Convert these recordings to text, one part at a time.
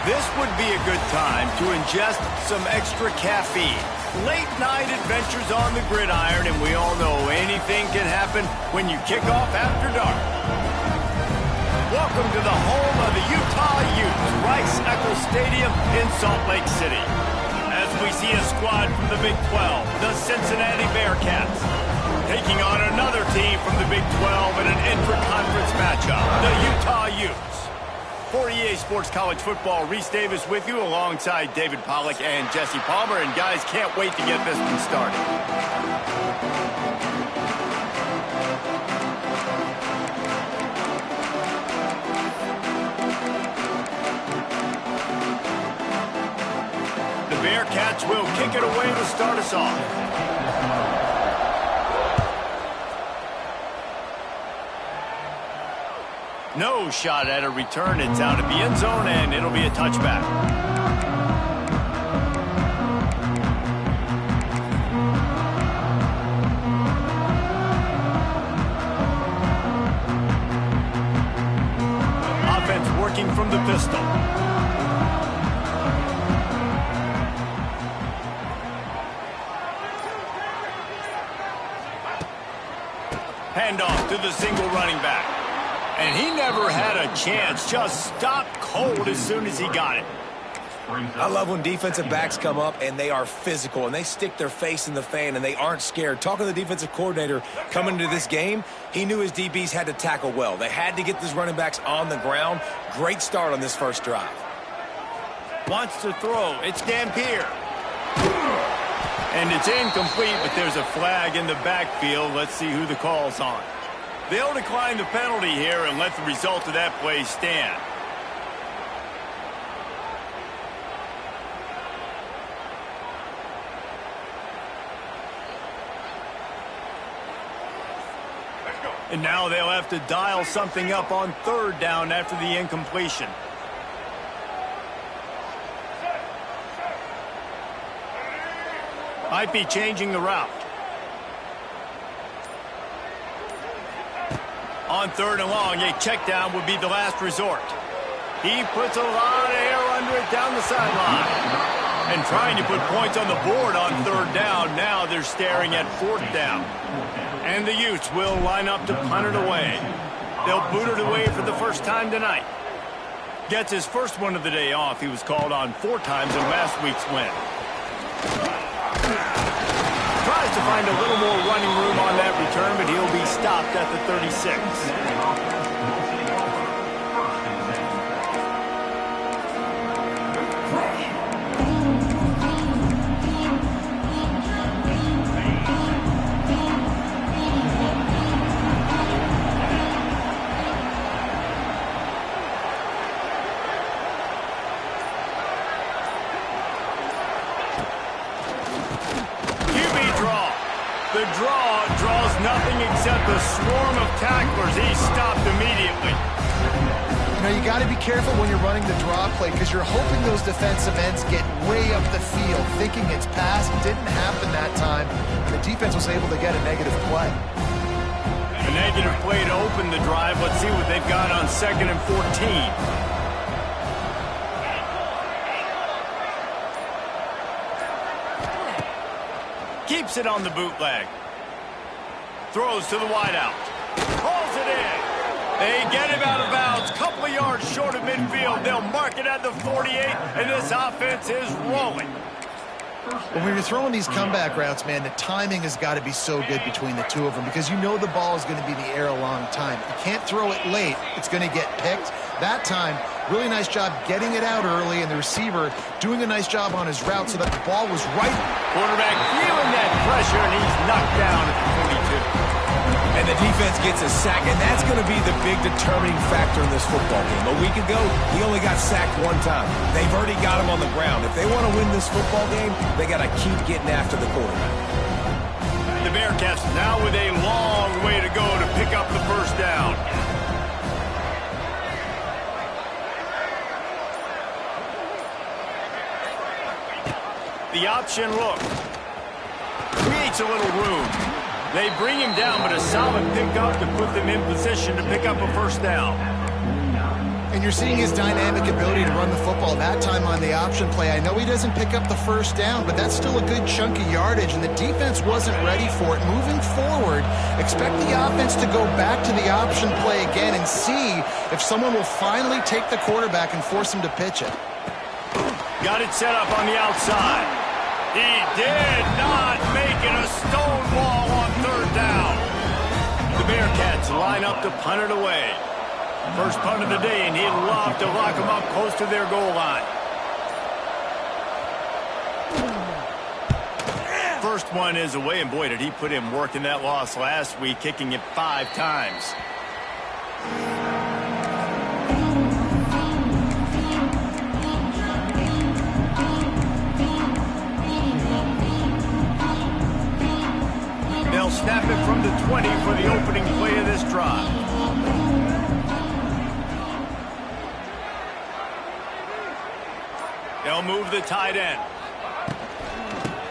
This would be a good time to ingest some extra caffeine. Late night adventures on the gridiron, and we all know anything can happen when you kick off after dark. Welcome to the home of the Utah Utes, Rice-Eccles Stadium in Salt Lake City. As we see a squad from the Big 12, the Cincinnati Bearcats, taking on another team from the Big 12 in an intra-conference matchup, the Utah Utes. For EA Sports College Football, Reese Davis with you alongside David Pollack and Jesse Palmer. And guys, can't wait to get this one started. The Bearcats will kick it away to start us off. No shot at a return. It's out of the end zone, and it'll be a touchback. Offense working from the pistol. Handoff to the single running back. And he never had a chance, just stopped cold as soon as he got it. I love when defensive backs come up and they are physical and they stick their face in the fan and they aren't scared. Talking to the defensive coordinator coming into this game, he knew his DBs had to tackle well. They had to get these running backs on the ground. Great start on this first drive. Wants to throw. It's Dampier. And it's incomplete, but there's a flag in the backfield. Let's see who the call's on. They'll decline the penalty here and let the result of that play stand. And now they'll have to dial something up on third down after the incompletion. Might be changing the route. On third and long, a check down would be the last resort. He puts a lot of air under it down the sideline. And trying to put points on the board on third down, now they're staring at fourth down. And the Utes will line up to punt it away. They'll boot it away for the first time tonight. Gets his first one of the day off. He was called on 4 times in last week's win. Tries to find a little more running room on that return, but he'll be stopped at the 36. The draw draws nothing except a swarm of tacklers. He's stopped immediately. You know, you got to be careful when you're running the draw play because you're hoping those defensive ends get way up the field, thinking it's pass. It didn't happen that time. The defense was able to get a negative play. A negative play to open the drive. Let's see what they've got on 2nd and 14. Keeps it on the bootleg. Throws to the wideout. Pulls it in. They get him out of bounds. Couple of yards short of midfield. They'll mark it at the 48, and this offense is rolling. When you're throwing these comeback routes, man, the timing has got to be so good between the two of them because you know the ball is going to be in the air a long time. You can't throw it late. It's going to get picked. That time, really nice job getting it out early, and the receiver doing a nice job on his route so that the ball was right. Quarterback feeling that pressure, and he's knocked down at the 42. And And the defense gets a sack, and that's going to be the big determining factor in this football game. A week ago, he only got sacked one time. They've already got him on the ground. If they want to win this football game, they got to keep getting after the quarterback. The Bearcats now with a long way to go to pick up the first down. The option look creates a little room. They bring him down, but a solid pickup to put them in position to pick up a first down. And you're seeing his dynamic ability to run the football that time on the option play. I know he doesn't pick up the first down, but that's still a good chunk of yardage, and the defense wasn't ready for it. Moving forward, expect the offense to go back to the option play again and see if someone will finally take the quarterback and force him to pitch it. Got it set up on the outside. He did not make it a stone wall on third down. The Bearcats line up to punt it away. First punt of the day, and he'd love to lock them up close to their goal line. First one is away, and boy, did he put in work in that loss last week, kicking it 5 times. They'll snap it from the 20 for the opening play of this drive. They'll move the tight end.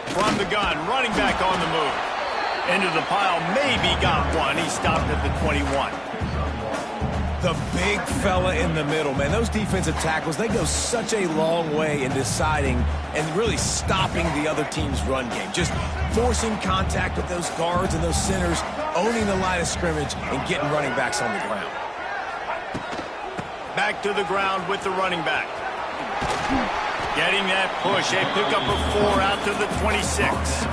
From the gun, running back on the move. Into the pile, maybe got one. He stopped at the 21. The big fella in the middle, man. Those defensive tackles, they go such a long way in deciding and really stopping the other team's run game. Just forcing contact with those guards and those centers, owning the line of scrimmage, and getting running backs on the ground. Back to the ground with the running back. Getting that push. A pickup of 4 out to the 26.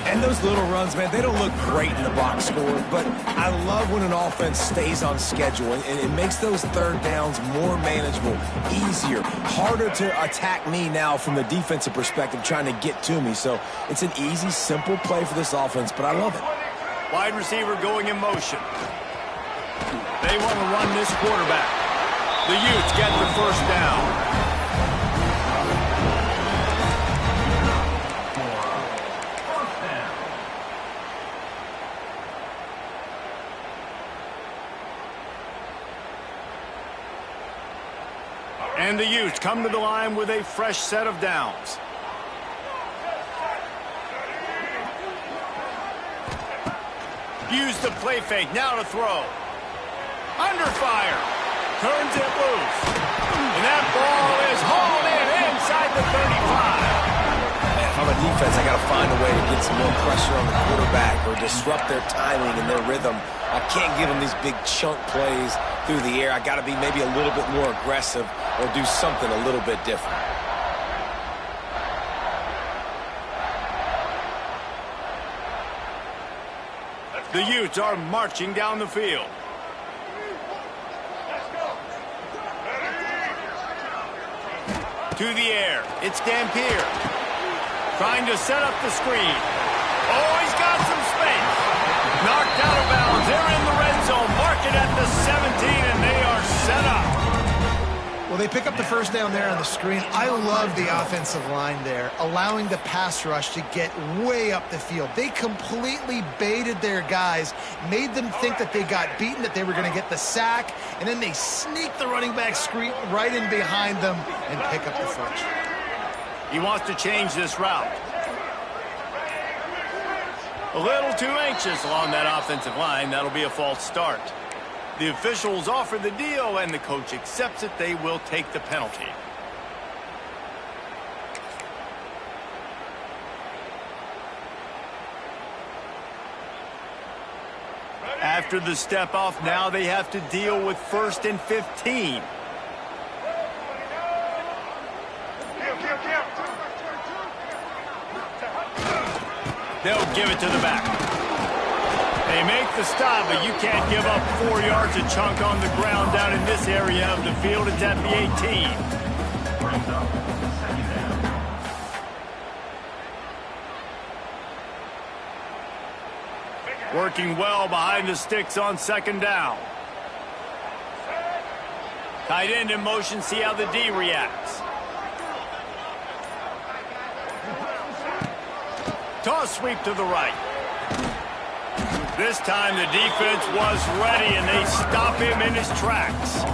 And those little runs, man, they don't look great in the box score, but I love when an offense stays on schedule, and it makes those third downs more manageable, easier, harder to attack me now from the defensive perspective trying to get to me. So it's an easy, simple play for this offense, but I love it. Wide receiver going in motion. They want to run this quarterback. The Utes get the first down. And the Utes come to the line with a fresh set of downs. Use the play fake, now to throw. Under fire. Turns it loose. And that ball is hauled in inside the 35. Man, if I'm a defense, I got to find a way to get some more pressure on the quarterback or disrupt their timing and their rhythm. I can't give them these big chunk plays through the air. I got to be maybe a little bit more aggressive or do something a little bit different. The Utes are marching down the field. To the air. It's Dampier. Trying to set up the screen. Oh, he's got some space. Knocked out of bounds. They're in the red zone. Mark it at the 17, and they are set up. Well, they pick up the first down there on the screen. I love the offensive line there, allowing the pass rush to get way up the field. They completely baited their guys, made them think that they got beaten, that they were going to get the sack, and then they sneak the running back screen right in behind them and pick up the first. He wants to change this route. A little too anxious along that offensive line. That'll be a false start. The officials offer the deal, and the coach accepts it. They will take the penalty. After the step off, now they have to deal with 1st and 15. They'll give it to the back. They make the stop, but you can't give up 4 yards a chunk on the ground down in this area of the field. It's at the 18. Working well behind the sticks on second down. Tight end in motion, see how the D reacts. Toss sweep to the right. This time the defense was ready, and they stop him in his tracks.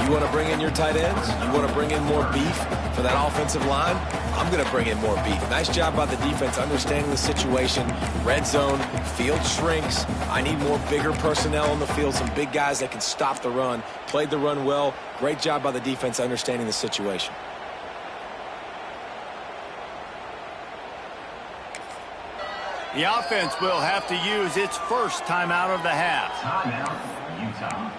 You want to bring in your tight ends? You want to bring in more beef for that offensive line? I'm going to bring in more beef. Nice job by the defense understanding the situation. Red zone, field shrinks. I need more bigger personnel on the field, some big guys that can stop the run. Played the run well. Great job by the defense understanding the situation. The offense will have to use its first timeout of the half. Timeout, Utah.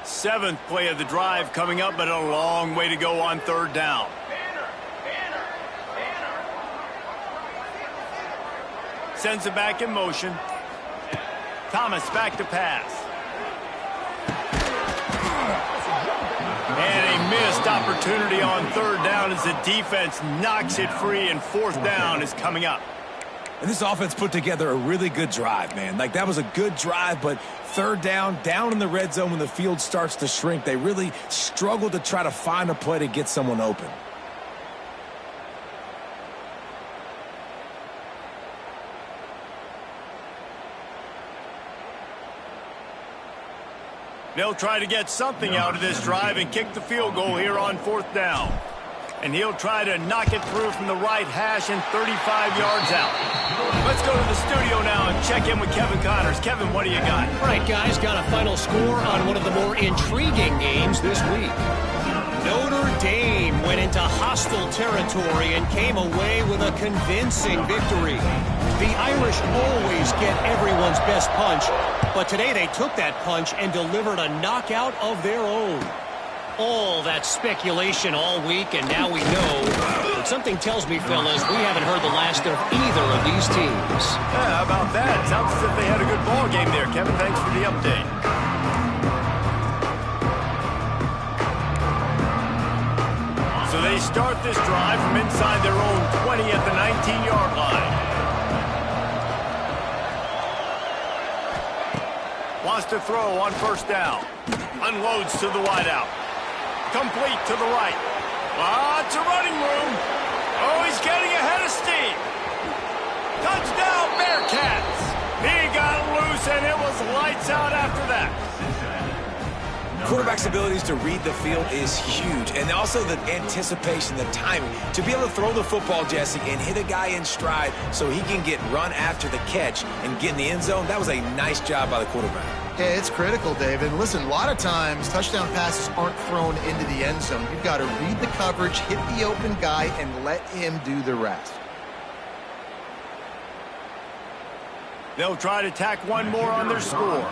Seventh play of the drive coming up, but a long way to go on third down. Sends it back in motion. Thomas back to pass. And a missed opportunity on third down as the defense knocks it free, and fourth down is coming up. And this offense put together a really good drive, man. Like, that was a good drive, but third down in the red zone when the field starts to shrink, they really struggled to try to find a play to get someone open. They'll try to get something out of this drive and kick the field goal here on fourth down. And he'll try to knock it through from the right hash and 35 yards out. Let's go to the studio now and check in with Kevin Connors. Kevin, what do you got? All right, guys, got a final score on one of the more intriguing games this week. Notre Dame went into hostile territory and came away with a convincing victory. The Irish always get everyone's best punch, but today they took that punch and delivered a knockout of their own. All that speculation all week, and now we know. But something tells me, fellas, we haven't heard the last of either of these teams. Yeah, how about that? Sounds as if they had a good ball game there. Kevin, thanks for the update. So they start this drive from inside their own 20 at the 19-yard line. Wants to throw on first down. Unloads to the wideout. Complete to the right. Lots of running room. Oh, he's getting ahead of steam. Touchdown, Bearcats. He got loose, and it was lights out after that. Quarterback's abilities to read the field is huge, and also the anticipation, the timing. To be able to throw the football, Jesse, and hit a guy in stride so he can get run after the catch and get in the end zone, that was a nice job by the quarterback. Yeah, it's critical, David. Listen, a lot of times touchdown passes aren't thrown into the end zone. You've got to read the coverage, hit the open guy, and let him do the rest. They'll try to tack one more on their score.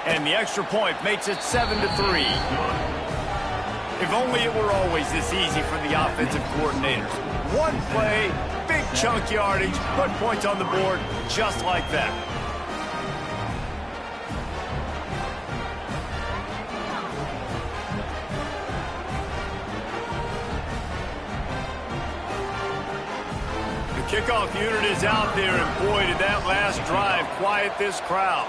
And the extra point makes it 7-3. If only it were always this easy for the offensive coordinators. One play, big chunk yardage, put points on the board just like that. The kickoff unit is out there, and boy, did that last drive quiet this crowd.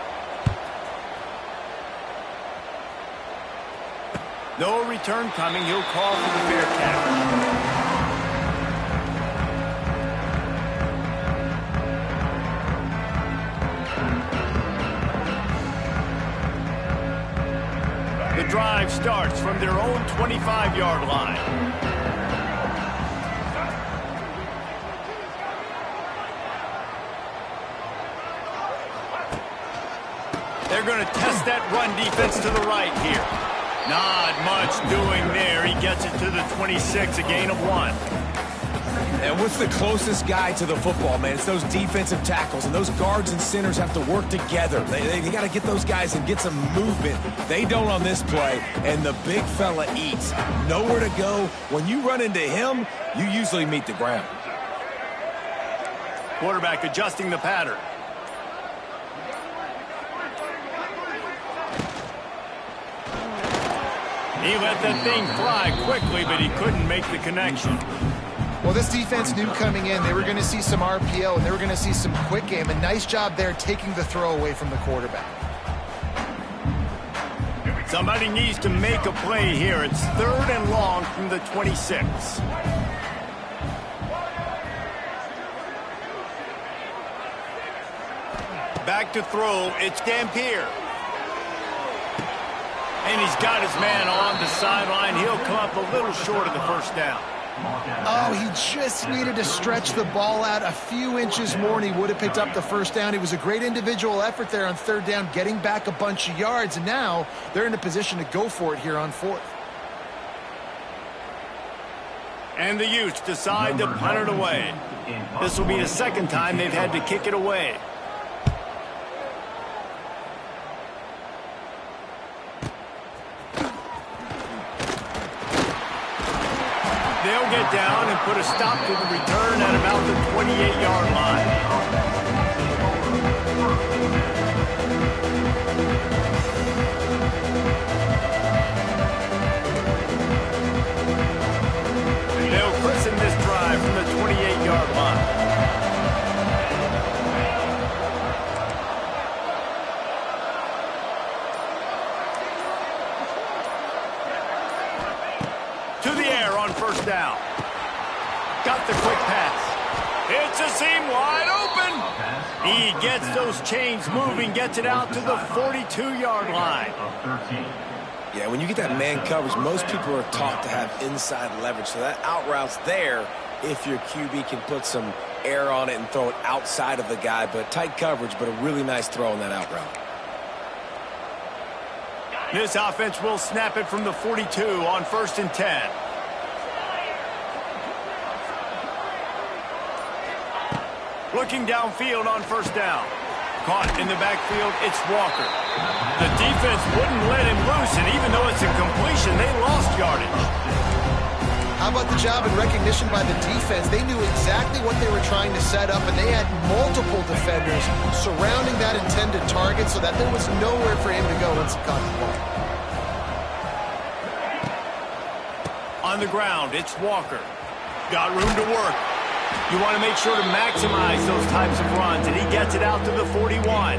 No return coming. He'll call for the Bearcats. The drive starts from their own 25-yard line. They're going to test that run defense to the right here. Not much doing there. He gets it to the 26, a gain of 1. And what's the closest guy to the football, man? It's those defensive tackles, and those guards and centers have to work together. They got to get those guys and get some movement. They don't on this play, and the big fella eats. Nowhere to go. When you run into him, you usually meet the ground. Quarterback adjusting the pattern. He let that thing fly quickly, but he couldn't make the connection. Well, this defense knew coming in they were going to see some RPO and they were going to see some quick game. A nice job there taking the throw away from the quarterback. Somebody needs to make a play here. It's 3rd and long from the 26. Back to throw. It's Dampier. And he's got his man on the sideline. He'll come up a little short of the first down. Oh, he just needed to stretch the ball out a few inches more, and he would have picked up the first down. It was a great individual effort there on 3rd down, getting back a bunch of yards, and now they're in a position to go for it here on 4th. And the Utes decide to punt it away. This will be the 2nd time they've had to kick it away. They'll get down and put a stop to the return at about the 28-yard line. They'll christen this drive from the 28-yard line. To the air on 1st down. Got the quick pass. It's a seam wide open. He gets those chains moving, gets it out to the 42-yard line. Yeah, when you get that man coverage, most people are taught to have inside leverage. So that out route's there if your QB can put some air on it and throw it outside of the guy. But tight coverage, but a really nice throw on that out route. This offense will snap it from the 42 on 1st and 10. Looking downfield on 1st down. Caught in the backfield, it's Walker. The defense wouldn't let him loose, and even though it's a completion, they lost yardage. How about the job and recognition by the defense? They knew exactly what they were trying to set up, and they had multiple defenders surrounding that intended target so that there was nowhere for him to go once he caught the ball. On the ground, it's Walker. Got room to work. You want to make sure to maximize those types of runs, and he gets it out to the 41.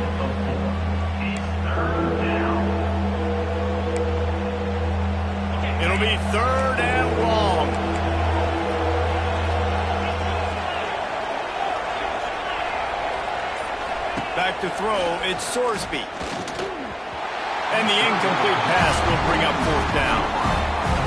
It'll be 3rd and long. Back to throw, it's Sorsby. And the incomplete pass will bring up 4th down.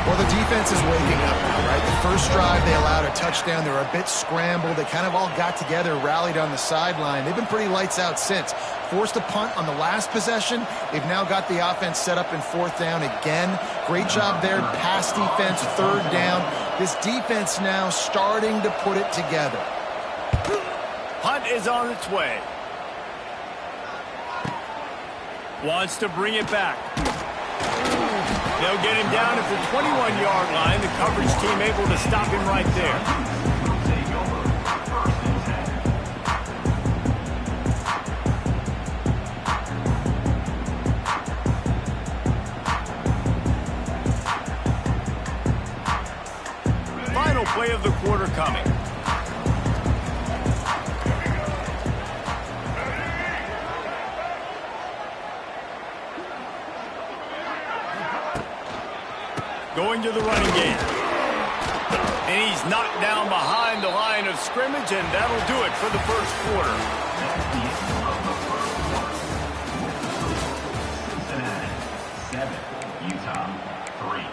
Well, the defense is waking up now, right? The first drive, they allowed a touchdown. They were a bit scrambled. They kind of all got together, rallied on the sideline. They've been pretty lights out since. Forced a punt on the last possession. They've now got the offense set up in 4th down again. Great job there. Pass defense, 3rd down. This defense now starting to put it together. Punt is on its way. Wants to bring it back. They'll get him down at the 21-yard line. The coverage team able to stop him right there. Final play of the quarter coming. Going to the running game. And he's knocked down behind the line of scrimmage, and that'll do it for the 1st quarter. Cincinnati 7, Utah 3.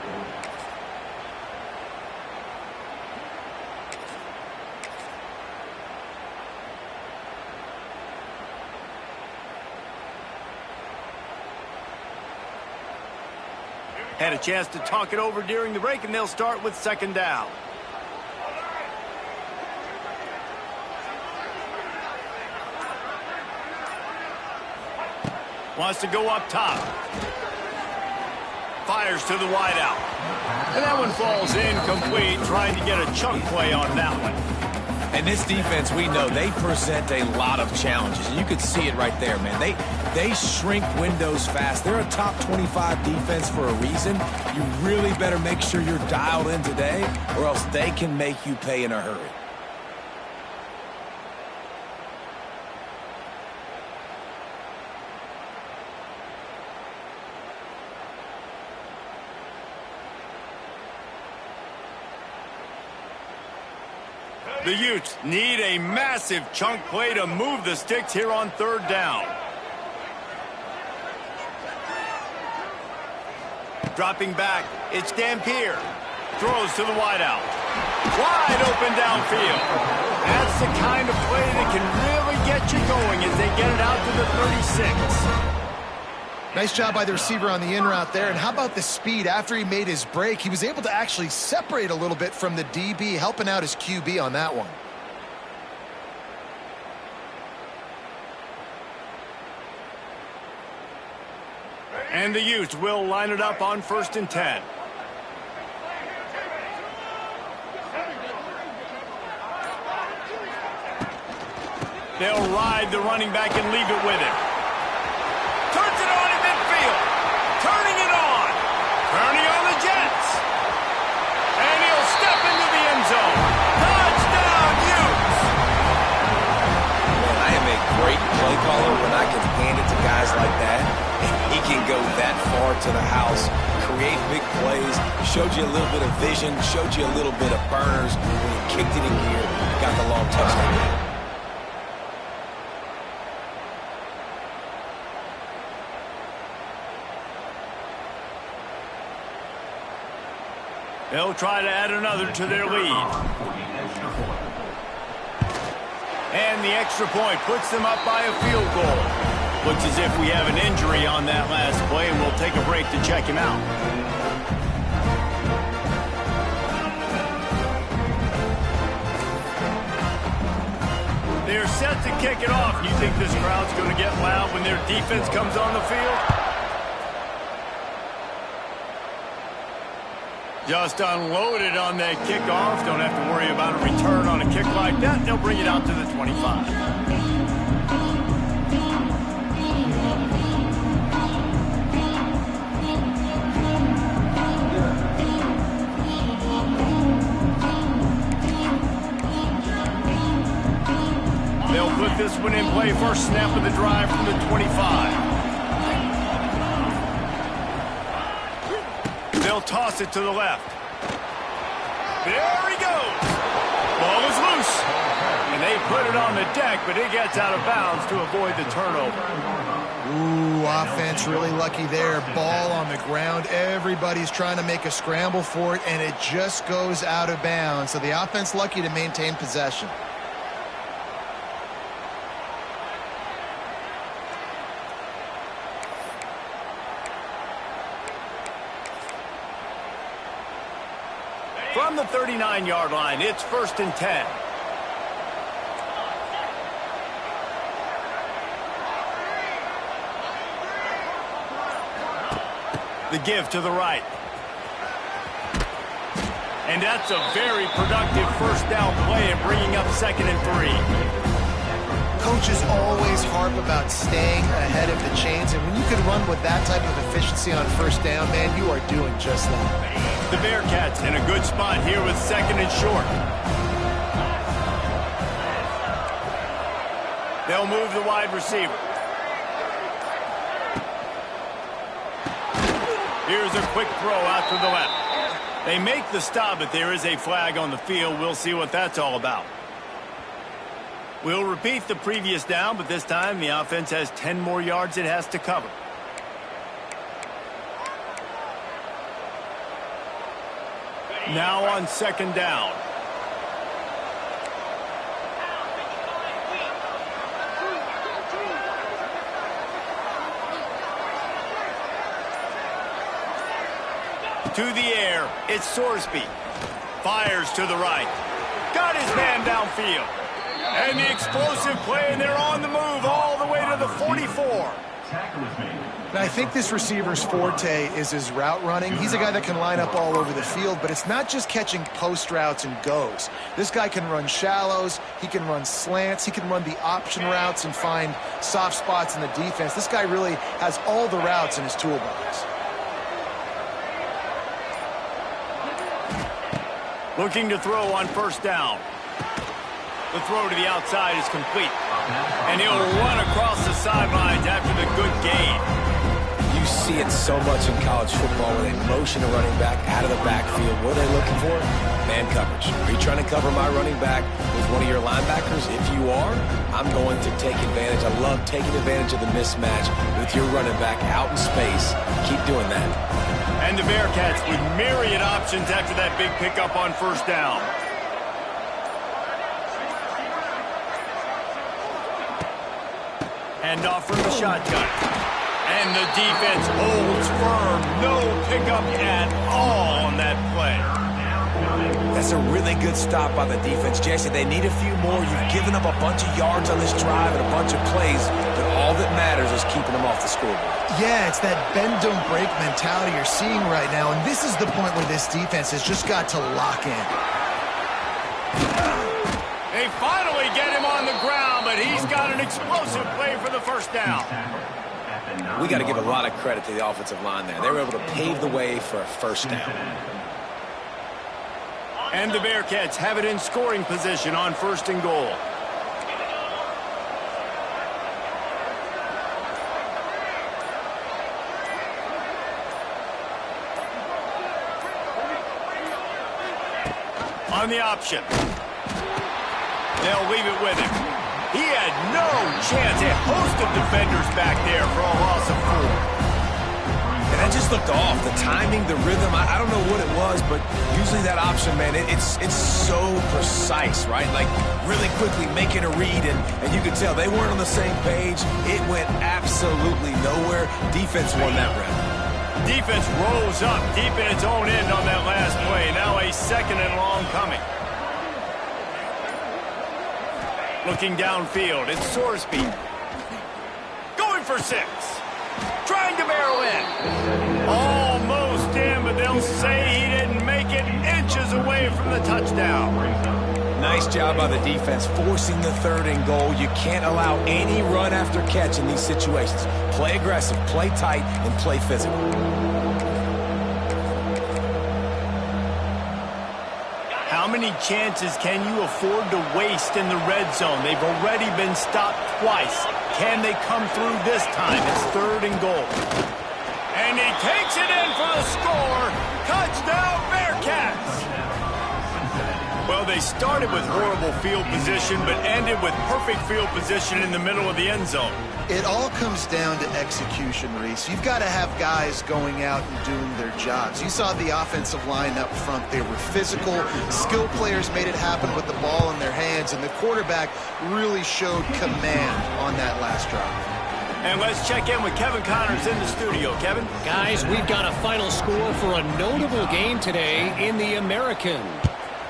Had a chance to talk it over during the break, and they'll start with 2nd down. Wants to go up top. Fires to the wideout. And that one falls incomplete, trying to get a chunk play on that one. And this defense, we know, they present a lot of challenges. And you could see it right there, man. They shrink windows fast. They're a top 25 defense for a reason. You really better make sure you're dialed in today, or else they can make you pay in a hurry. The Utes need a massive chunk play to move the sticks here on third down. Dropping back, it's Dampier. Throws to the wideout. Wide open downfield. That's the kind of play that can really get you going as they get it out to the 36. Nice job by the receiver on the in route there. And how about the speed? After he made his break, he was able to actually separate a little bit from the DB, helping out his QB on that one. And the Utes will line it up on 1st and 10. They'll ride the running back and leave it with him. Turns it on in midfield. Turning it on. Turning on the Jets. And he'll step into the end zone. Touchdown, Utes! Man, I am a great play caller when I can hand it to guys like that. He can go that far to the house, create big plays, showed you a little bit of vision, showed you a little bit of burners. When he kicked it in gear, got the long touchdown. They'll try to add another to their lead. And the extra point puts them up by a field goal. Looks as if we have an injury on that last play, and we'll take a break to check him out. They're set to kick it off. You think this crowd's going to get loud when their defense comes on the field? Just unloaded on that kickoff. Don't have to worry about a return on a kick like that. They'll bring it out to the 25. They'll put this one in play. First snap of the drive from the 25. They'll toss it to the left. There he goes. Ball is loose. And they put it on the deck, but it gets out of bounds to avoid the turnover. Ooh, offense really lucky there. Ball on the ground. Everybody's trying to make a scramble for it, and it just goes out of bounds. So the offense lucky to maintain possession. From the 39-yard line, it's 1st and 10. The give to the right. And that's a very productive first down play and bringing up 2nd and 3. Coaches always harp about staying ahead of the chains, and when you can run with that type of efficiency on first down, man, you are doing just that. The Bearcats in a good spot here with 2nd and short. They'll move the wide receiver. Here's a quick throw out to the left. They make the stop, but there is a flag on the field. We'll see what that's all about. We'll repeat the previous down, but this time the offense has 10 more yards it has to cover. Now on 2nd down. To the air, it's Sorsby. Fires to the right. Got his man downfield. And the explosive play, and they're on the move all the way to the 44. Tackle is made. And I think this receiver's forte is his route running. He's a guy that can line up all over the field, but it's not just catching post routes and goes. This guy can run shallows, he can run slants, he can run the option routes and find soft spots in the defense. This guy really has all the routes in his toolbox. Looking to throw on first down. The throw to the outside is complete. And he'll run across the sidelines after the good gain. You see it so much in college football when they motion a running back out of the backfield. What are they looking for? Man coverage. Are you trying to cover my running back with one of your linebackers? If you are, I'm going to take advantage. I love taking advantage of the mismatch with your running back out in space. Keep doing that. And the Bearcats with myriad options after that big pickup on first down. And off from the shotgun. And the defense holds firm. No pickup at all on that play. That's a really good stop by the defense. Jesse, they need a few more. You've given up a bunch of yards on this drive and a bunch of plays, but all that matters is keeping them off the scoreboard. Yeah, it's that bend, don't break mentality you're seeing right now, and this is the point where this defense has just got to lock in. They finally get him on the ground, but he's got an explosive play for the first down. We got to give a lot of credit to the offensive line there. They were able to pave the way for a first down. And the Bearcats have it in scoring position on first and goal. On the option. They'll leave it with him. He had no chance. A host of defenders back there for a loss of 4. And that just looked off. The timing, the rhythm, I don't know what it was, but usually that option, man, it's so precise, right? Like really quickly making a read, and you could tell they weren't on the same page. It went absolutely nowhere. Defense won that round. Defense rose up deep in its own end on that last play. Now a second and long coming. Looking downfield, it's Sorsby. Going for 6. Trying to barrel in. Almost in, but they'll say he didn't make it, inches away from the touchdown. Nice job by the defense forcing the third and goal. You can't allow any run after catch in these situations. Play aggressive, play tight, and play physical. How many chances can you afford to waste in the red zone? They've already been stopped twice. Can they come through this time? It's third and goal. And he takes it in for the score. Touchdown, Bearcats! Well, they started with horrible field position, but ended with perfect field position in the middle of the end zone. It all comes down to execution, Reese. You've got to have guys going out and doing their jobs. You saw the offensive line up front. They were physical. Skilled players made it happen with the ball in their hands, and the quarterback really showed command on that last drive. And let's check in with Kevin Connors in the studio. Kevin? Guys, we've got a final score for a notable game today in the American.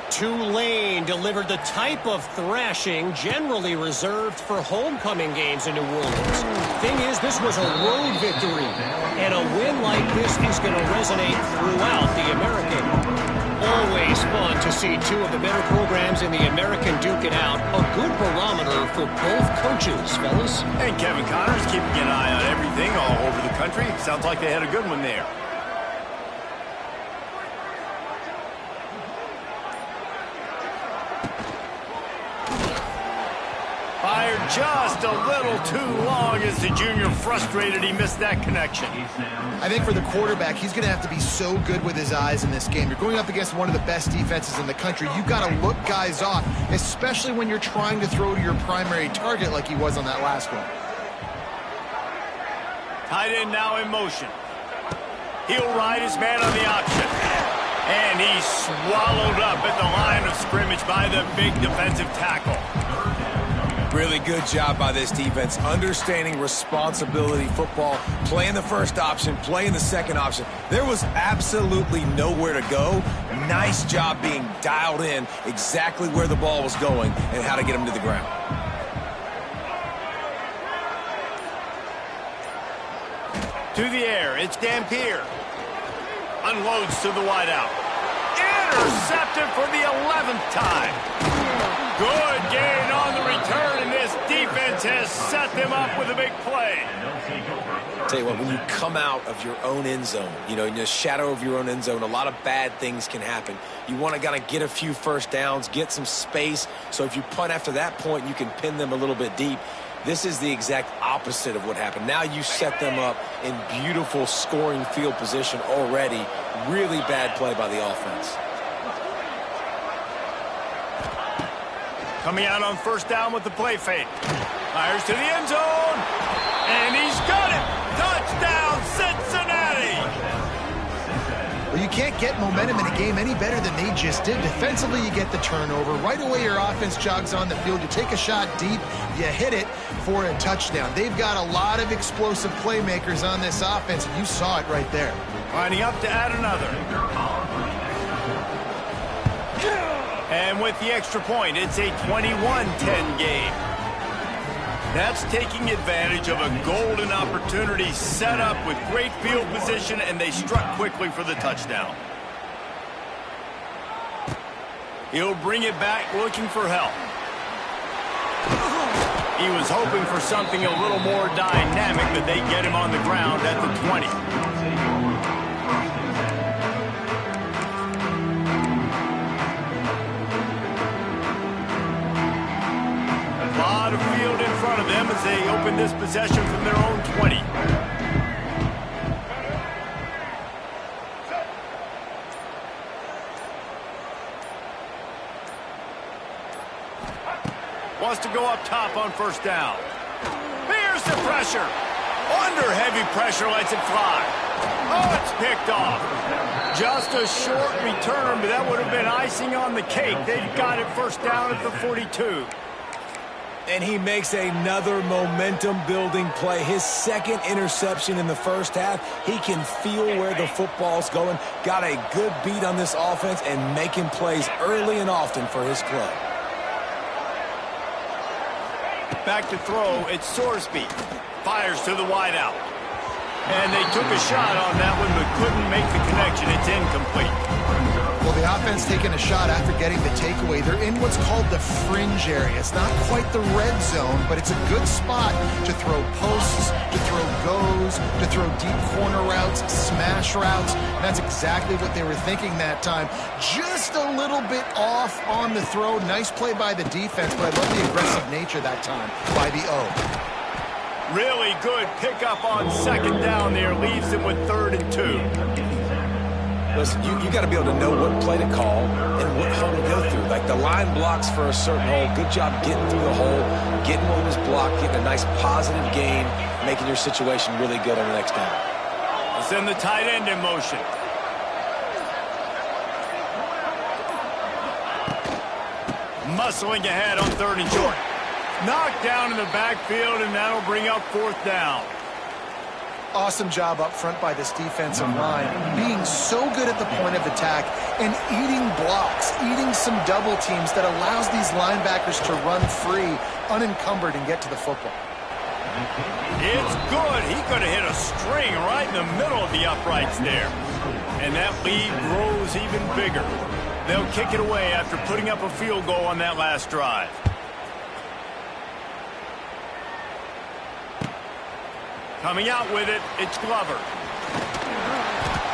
Tulane delivered the type of thrashing generally reserved for homecoming games in New Orleans. Thing is, this was a road victory, and a win like this is going to resonate throughout the American. Always fun to see two of the better programs in the American duke it out. A good barometer for both coaches, fellas. And Kevin Connors keeping an eye on everything all over the country. Sounds like they had a good one there. Fired just a little too long as the junior frustrated he missed that connection. I think for the quarterback, he's going to have to be so good with his eyes in this game. You're going up against one of the best defenses in the country. You've got to look guys off, especially when you're trying to throw to your primary target like he was on that last one. Tight end now in motion. He'll ride his man on the option. And he's swallowed up at the line of scrimmage by the big defensive tackle. Really good job by this defense, understanding responsibility football, playing the first option, playing the second option. There was absolutely nowhere to go. Nice job being dialed in exactly where the ball was going and how to get him to the ground. To the air, it's Dampier. Unloads to the wideout. Intercepted for the 11th time. Good gain on the return, and this defense has set them up with a big play. Tell you what, when you come out of your own end zone, in the shadow of your own end zone, a lot of bad things can happen. You want to kind of get a few first downs, get some space, so if you punt after that point, you can pin them a little bit deep. This is the exact opposite of what happened. Now you set them up in beautiful scoring field position already. Really bad play by the offense. Coming out on first down with the play fake. Fires to the end zone. And he's got it. Touchdown, Cincinnati. Well, you can't get momentum in a game any better than they just did. Defensively, you get the turnover. Right away, your offense jogs on the field. You take a shot deep. You hit it for a touchdown. They've got a lot of explosive playmakers on this offense, and you saw it right there. Lining up to add another. And with the extra point, it's a 21-10 game. That's taking advantage of a golden opportunity set up with great field position, and they struck quickly for the touchdown. He'll bring it back looking for help. He was hoping for something a little more dynamic, but they get him on the ground at the 20. A lot of field in front of them as they open this possession from their own 20. Wants to go up top on first down. Here's the pressure. Under heavy pressure, lets it fly. Oh, it's picked off. Just a short return, but that would have been icing on the cake. They've got it first down at the 42. And he makes another momentum-building play. His second interception in the first half. He can feel where the football's going. Got a good beat on this offense and making plays early and often for his club. Back to throw, it's Sorsby. Fires to the wideout. And they took a shot on that one, but couldn't make the connection. It's incomplete. Well, the offense taking a shot after getting the takeaway. They're in what's called the fringe area. It's not quite the red zone, but it's a good spot to throw posts, to throw goes, to throw deep corner routes, smash routes. And that's exactly what they were thinking that time. Just a little bit off on the throw. Nice play by the defense, but I love the aggressive nature that time by the O. Really good pickup on second down there. Leaves them with 3rd and 2. Listen, you got to be able to know what play to call and what hole to go through. Like the line blocks for a certain hole. Good job getting through the hole, getting what was blocked, getting a nice positive gain, making your situation really good on the next down. Let's send the tight end in motion. Muscling ahead on 3rd and short. Knocked down in the backfield, and that'll bring up 4th down. Awesome job up front by this defensive line, being so good at the point of attack and eating blocks, eating some double teams that allows these linebackers to run free, unencumbered, and get to the football. It's good. He could have hit a string right in the middle of the uprights there. And that lead grows even bigger. They'll kick it away after putting up a field goal on that last drive. Coming out with it, it's Glover.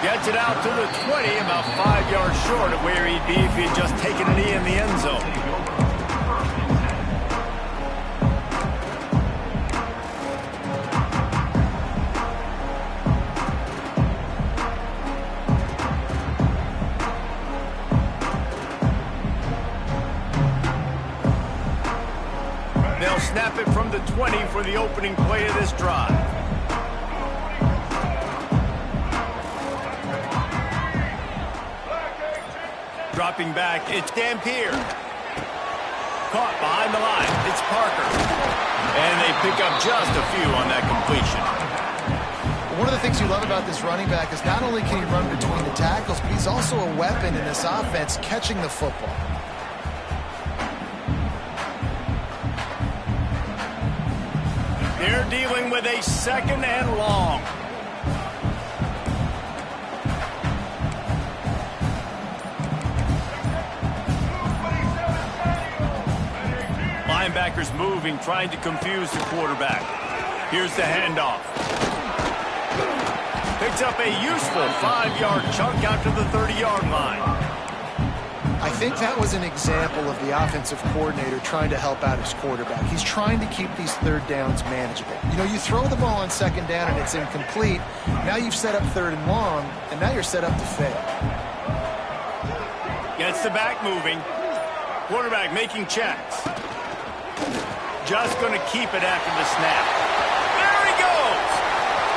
Gets it out to the 20, about 5 yards short of where he'd be if he had just taken a knee in the end zone. They'll snap it from the 20 for the opening play of this drive. Dropping back, it's Dampier. Caught behind the line, it's Parker. And they pick up just a few on that completion. One of the things you love about this running back is not only can he run between the tackles, but he's also a weapon in this offense catching the football. They're dealing with a 2nd and long. Linebackers moving, trying to confuse the quarterback. Here's the handoff. Picks up a useful 5-yard chunk out to the 30-yard line. I think that was an example of the offensive coordinator trying to help out his quarterback. He's trying to keep these third downs manageable. You know, you throw the ball on second down and it's incomplete. Now you've set up third and long, and now you're set up to fail. Gets the back moving. Quarterback making checks. Just going to keep it after the snap. There he goes!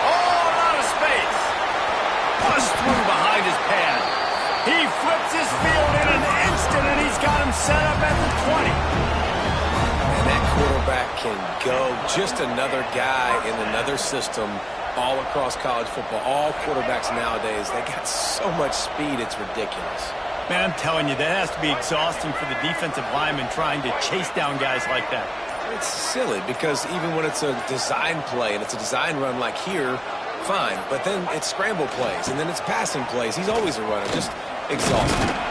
All out of space. Bust through behind his pad. He flips his field in an instant, and he's got him set up at the 20. And that quarterback can go. Just another guy in another system all across college football. All quarterbacks nowadays, they got so much speed, it's ridiculous. Man, I'm telling you, that has to be exhausting for the defensive lineman trying to chase down guys like that. It's silly because even when it's a design play and it's a design run like here, fine. But then it's scramble plays, and then it's passing plays. He's always a runner. Just exhausting.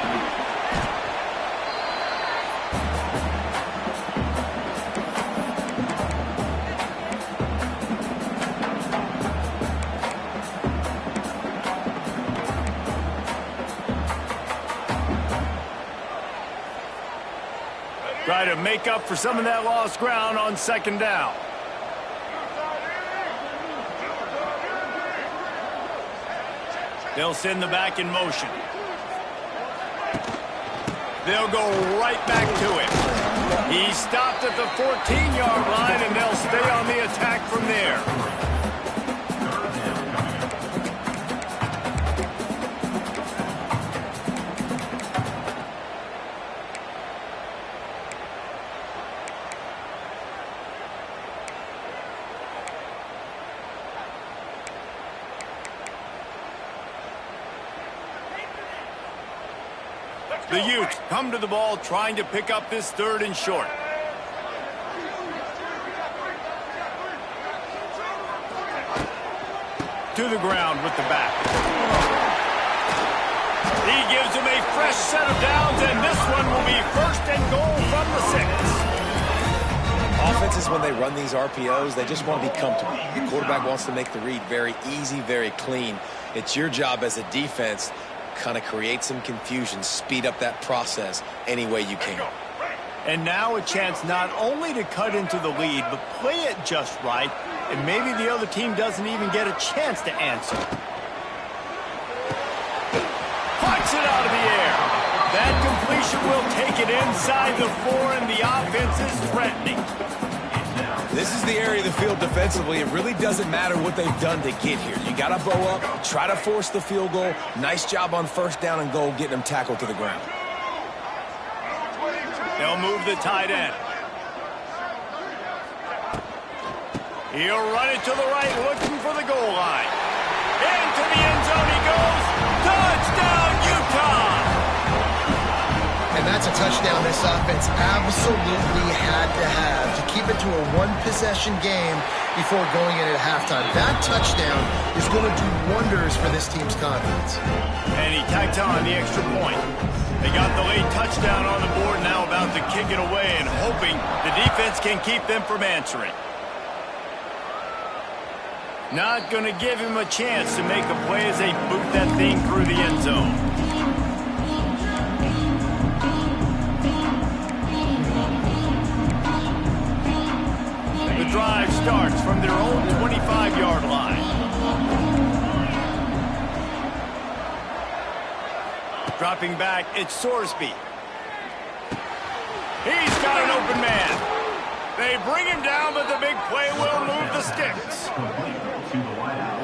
Try to make up for some of that lost ground on second down. They'll send the back in motion. They'll go right back to him. He stopped at the 14-yard line, and they'll stay on the attack from there. The Utes come to the ball trying to pick up this third and short. To the ground with the back. He gives him a fresh set of downs, and this one will be first and goal from the 6. Offenses, when they run these RPOs, they just want to be comfortable. The quarterback wants to make the read very easy, very clean. It's your job as a defense kind of create some confusion, speed up that process any way you can. And now a chance not only to cut into the lead, but play it just right, and maybe the other team doesn't even get a chance to answer. Pucks it out of the air. That completion will take it inside the 4, and the offense is threatening. This is the area of the field defensively. It really doesn't matter what they've done to get here. You got to bow up, try to force the field goal. Nice job on first down and goal, getting them tackled to the ground. They'll move the tight end. He'll run it to the right, looking for the goal line. Into the end zone he goes. Touchdown, Utah! And that's a touchdown this offense absolutely had to have to keep it to a one-possession game before going in at halftime. That touchdown is going to do wonders for this team's confidence. And he tacked on the extra point. They got the late touchdown on the board, now about to kick it away and hoping the defense can keep them from answering. Not going to give him a chance to make a play as they boot that thing through the end zone. The drive starts from their own 25-yard line. Dropping back, it's Sorsby. He's got an open man. They bring him down, but the big play will move the sticks.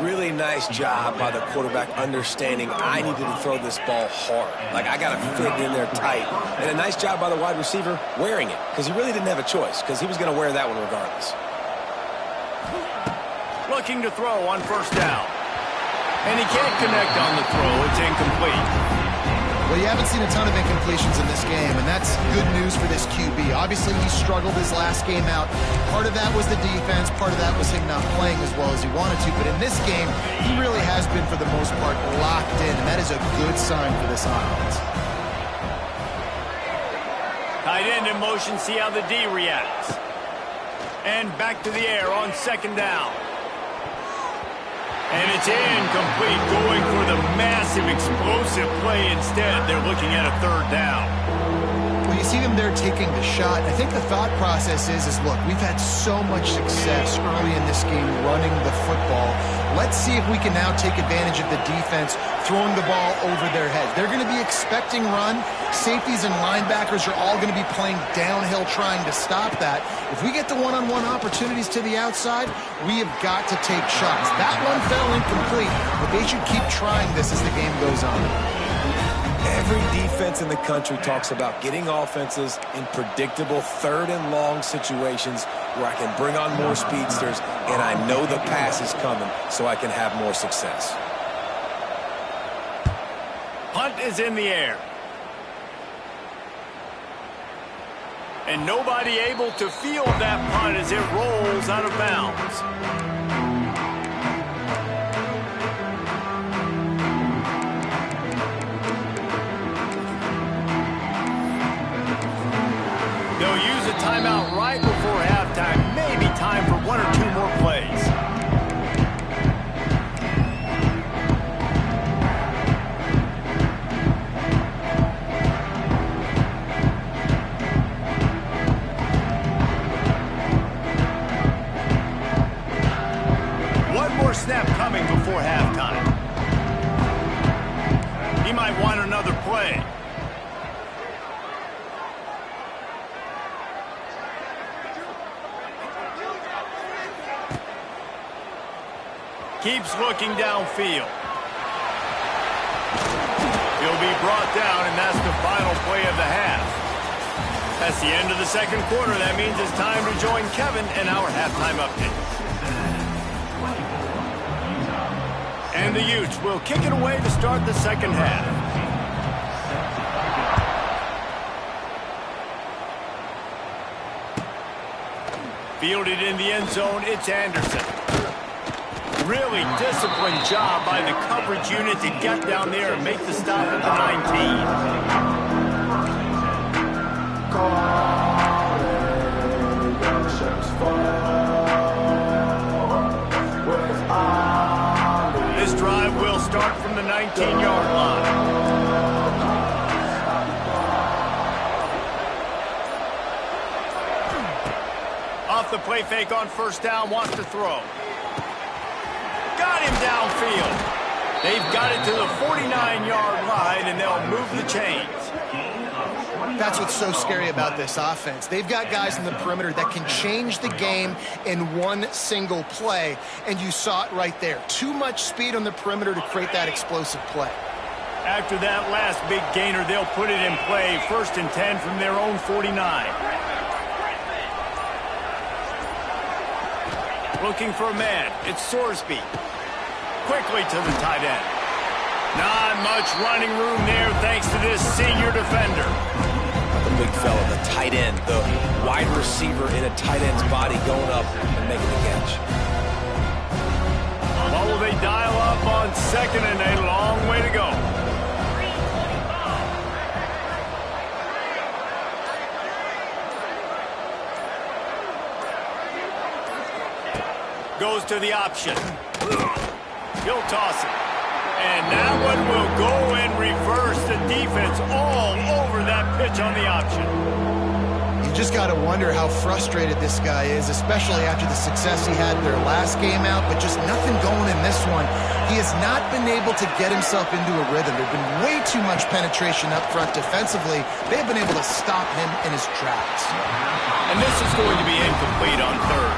Really nice job by the quarterback understanding I needed to throw this ball hard. Like, I got to fit in there tight. And a nice job by the wide receiver wearing it, because he really didn't have a choice, because he was going to wear that one regardless. Looking to throw on first down. And he can't connect on the throw. It's incomplete. Well, you haven't seen a ton of incompletions in this game, and that's good news for this QB. Obviously, he struggled his last game out. Part of that was the defense. Part of that was him not playing as well as he wanted to. But in this game, he really has been, for the most part, locked in, and that is a good sign for this offense. Tight end in motion, see how the D reacts. And back to the air on second down. And it's incomplete, going for the massive explosive play instead. They're looking at a third down. Well, you see them there taking the shot. I think the thought process is look, we've had so much success early in this game running the football. Let's see if we can now take advantage of the defense throwing the ball over their heads. They're going to be expecting run. Safeties and linebackers are all going to be playing downhill trying to stop that. If we get the one-on-one opportunities to the outside, we have got to take shots. That one fell incomplete, but they should keep trying this as the game goes on. Every defense in the country talks about getting offenses in predictable third and long situations where I can bring on more speedsters and I know the pass is coming so I can have more success. Punt is in the air. And nobody able to field that punt as it rolls out of bounds. They'll use a timeout right before halftime. Maybe time for one or two more plays. One more snap coming before halftime. He might want another play. Keeps looking downfield. He'll be brought down, and that's the final play of the half. That's the end of the second quarter. That means it's time to join Kevin in our halftime update. And the Utes will kick it away to start the second half. Fielded in the end zone, it's Anderson. Really disciplined job by the coverage unit to get down there and make the stop at the 19. This drive will start from the 19-yard line. Off the play fake on first down, wants to throw. Got him downfield. They've got it to the 49-yard line, and they'll move the chains. That's what's so scary about this offense. They've got guys in the perimeter that can change the game in one single play, and you saw it right there. Too much speed on the perimeter to create that explosive play. After that last big gainer, they'll put it in play. 1st and 10 from their own 49. Looking for a man. It's Sorsby. Quickly to the tight end. Not much running room there thanks to this senior defender. The big fella, the tight end, the wide receiver in a tight end's body going up and making the catch. What will they dial up on second and a long way to go? Goes to the option. He'll toss it. And that one will go and reverse the defense all over that pitch on the option. You just got to wonder how frustrated this guy is, especially after the success he had in their last game out, but just nothing going in this one. He has not been able to get himself into a rhythm. There's been way too much penetration up front defensively. They've been able to stop him in his tracks. And this is going to be incomplete on third.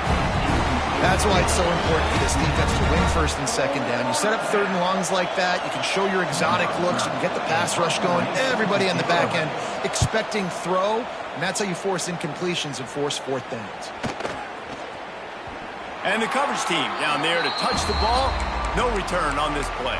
That's why it's so important for this defense to win 1st and 2nd down. You set up 3rd and longs like that, you can show your exotic looks, you can get the pass rush going, everybody on the back end expecting throw, and that's how you force incompletions and force 4th downs. And the coverage team down there to touch the ball. No return on this play.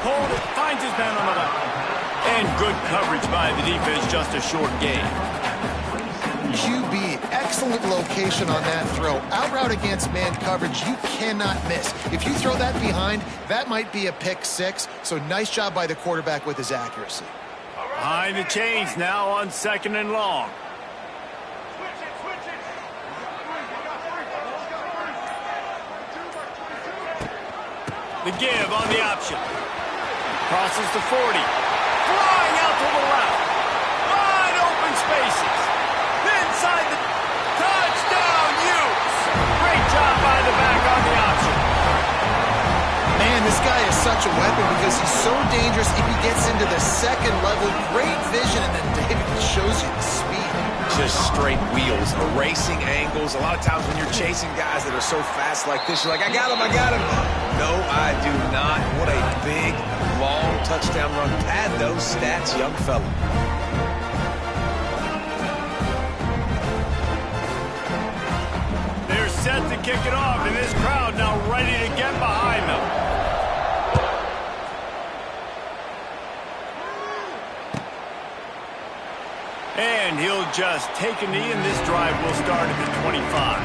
pulled it, finds his man on the left. And good coverage by the defense, just a short gain. QB, excellent location on that throw. Out route against man coverage, you cannot miss. If you throw that behind, that might be a pick six. So nice job by the quarterback with his accuracy. Behind the chains now on 2nd and long. The give on the option. Crosses the 40. Flying out to the left. Wide open spaces. Inside the touchdown Utes. Great job by the back on the option. Man, this guy is such a weapon because he's so dangerous if he gets into the second level. Great vision, and then David shows you the speed. Just straight wheels, erasing angles. A lot of times when you're chasing guys that are so fast like this, you're like, I got him, I got him. No, I do not. What a big, long touchdown run. Pad those stats, young fella. They're set to kick it off, and this crowd now ready to get behind them. And he'll just take a knee, and this drive will start at the 25.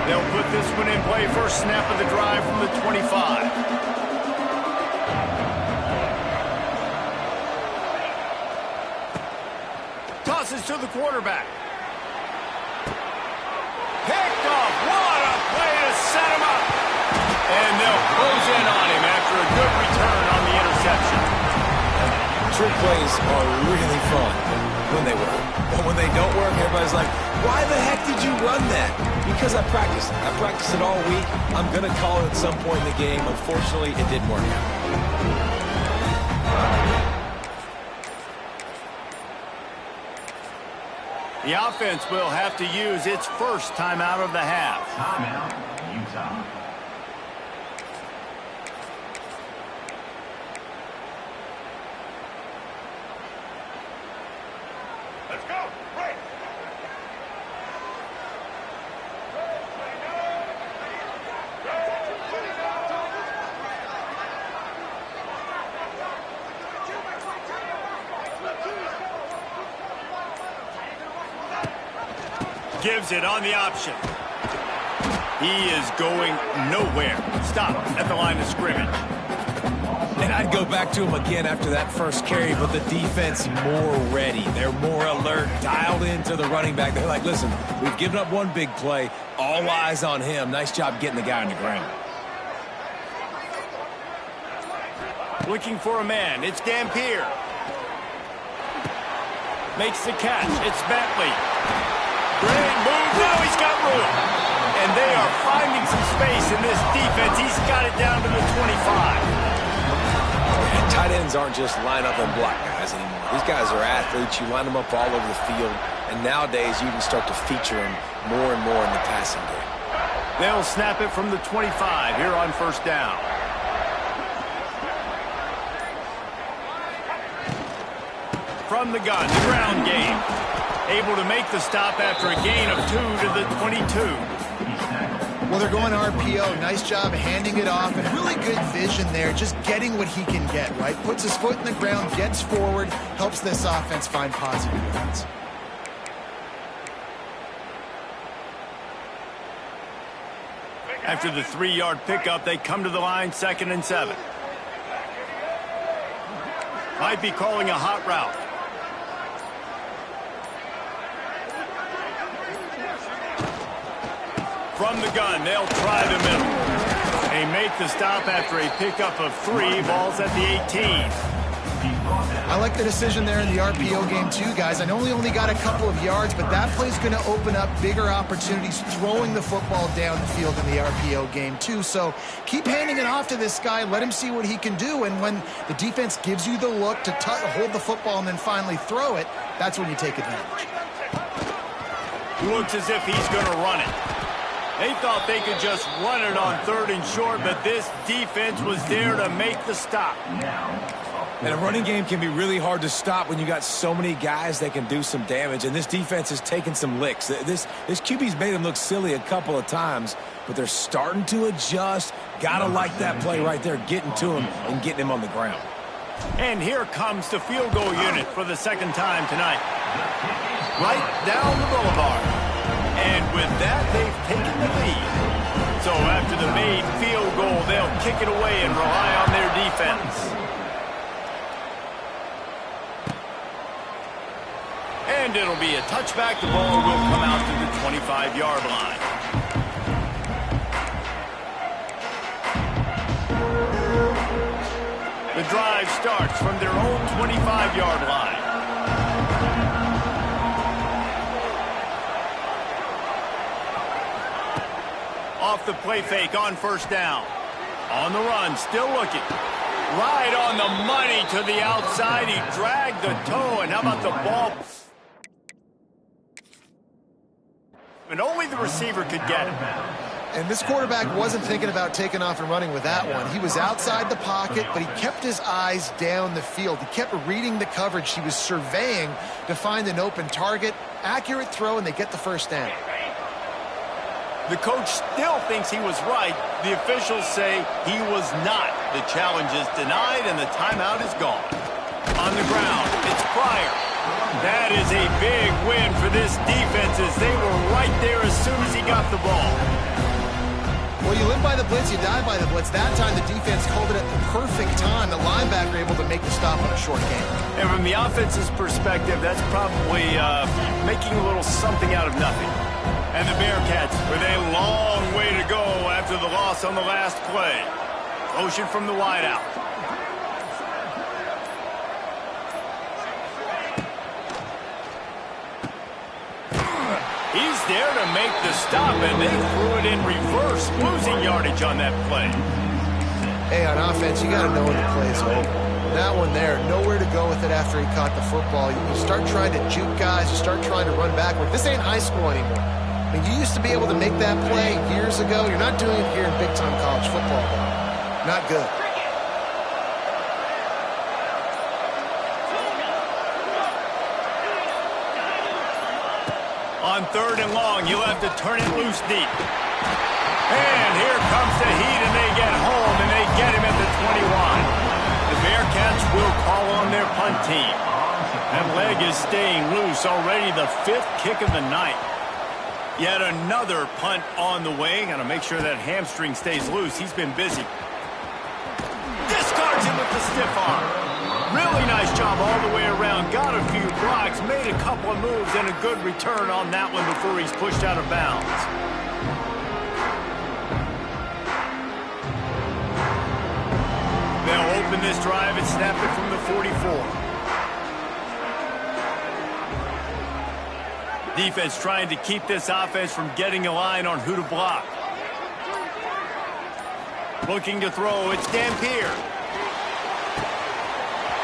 They'll put this one in play. First snap of the drive from the 25. Tosses to the quarterback. Picked off. What a play to set him up. And they'll close in on him after a good return on the interception. Trick plays are really fun when they work. But when they don't work, everybody's like, why the heck did you run that? Because I practiced it. I practiced it all week. I'm going to call it at some point in the game. Unfortunately, it didn't work out. The offense will have to use its first timeout of the half. Timeout, Utah. Let's go. Right. Gives it on the option. He is going nowhere. Stop at the line of scrimmage. And I'd go back to him again after that first carry, but the defense more ready. They're more alert, dialed into the running back. They're like, listen, we've given up one big play. All eyes on him. Nice job getting the guy on the ground. Looking for a man. It's Dampier. Makes the catch. It's Bentley. Great move. Now he's got room. And they are finding some space in this defense. He's got it down to the 25. And tight ends aren't just line up and block guys anymore. These guys are athletes. You line them up all over the field. And nowadays, you can start to feature them more and more in the passing game. They'll snap it from the 25 here on first down. From the gun, the ground game. Able to make the stop after a gain of 2 to the 22. Well, they're going RPO. Nice job handing it off, and really good vision there, just getting what he can get, right? Puts his foot in the ground, gets forward, helps this offense find positive points. After the 3-yard pickup, they come to the line, 2nd and 7. Might be calling a hot route. From the gun, they'll try the middle. They make the stop after a pickup of 3. Ball's at the 18. I like the decision there in the RPO game too, guys. I know he only got a couple of yards, but that play's going to open up bigger opportunities throwing the football down the field in the RPO game too. So keep handing it off to this guy. Let him see what he can do. And when the defense gives you the look to hold the football and then finally throw it, that's when you take advantage. Looks as if he's going to run it. They thought they could just run it on 3rd and short, but this defense was there to make the stop. Now, a And a running game can be really hard to stop when you got so many guys that can do some damage. And this defense has taken some licks. This QB's made them look silly a couple of times, but they're starting to adjust. Gotta like that play right there, getting to him and getting him on the ground. And here comes the field goal unit for the second time tonight. Right down the boulevard. And with that, they've taken the lead. So after the made field goal, they'll kick it away and rely on their defense. And it'll be a touchback. The ball will come out to the 25-yard line. The drive starts from their own 25-yard line. Off the play fake on first down. On the run, still looking. Right on the money to the outside. He dragged the toe, and how about the ball? And only the receiver could get it. And this quarterback wasn't thinking about taking off and running with that one. He was outside the pocket, but he kept his eyes down the field. He kept reading the coverage. He was surveying to find an open target. Accurate throw, and they get the first down. The coach still thinks he was right. The officials say he was not. The challenge is denied, and the timeout is gone. On the ground, it's Pryor. That is a big win for this defense as they were right there as soon as he got the ball. Well, you live by the blitz, you die by the blitz. That time the defense called it at the perfect time. The linebacker able to make the stop on a short game. And from the offense's perspective, that's probably making a little something out of nothing. And the Bearcats with a long way to go after the loss on the last play. Motion from the wideout. He's there to make the stop, and they threw it in reverse, losing yardage on that play. Hey, on offense, you got to know when the play's over. That one there, nowhere to go with it after he caught the football. You start trying to juke guys, you start trying to run backward. This ain't high school anymore. I mean, you used to be able to make that play years ago. You're not doing it here in big-time college football, though. Not good. On third and long, you'll have to turn it loose deep. And here comes the heat, and they get home, and they get him at the 21. The Bearcats will call on their punt team. That leg is staying loose, already the 5th kick of the night. Yet another punt on the way. Got to make sure that hamstring stays loose. He's been busy. Discards him with the stiff arm. Really nice job all the way around. Got a few blocks, made a couple of moves, and a good return on that one before he's pushed out of bounds. They'll open this drive and snap it from the 44. Defense trying to keep this offense from getting a line on who to block. Looking to throw, it's Dampier.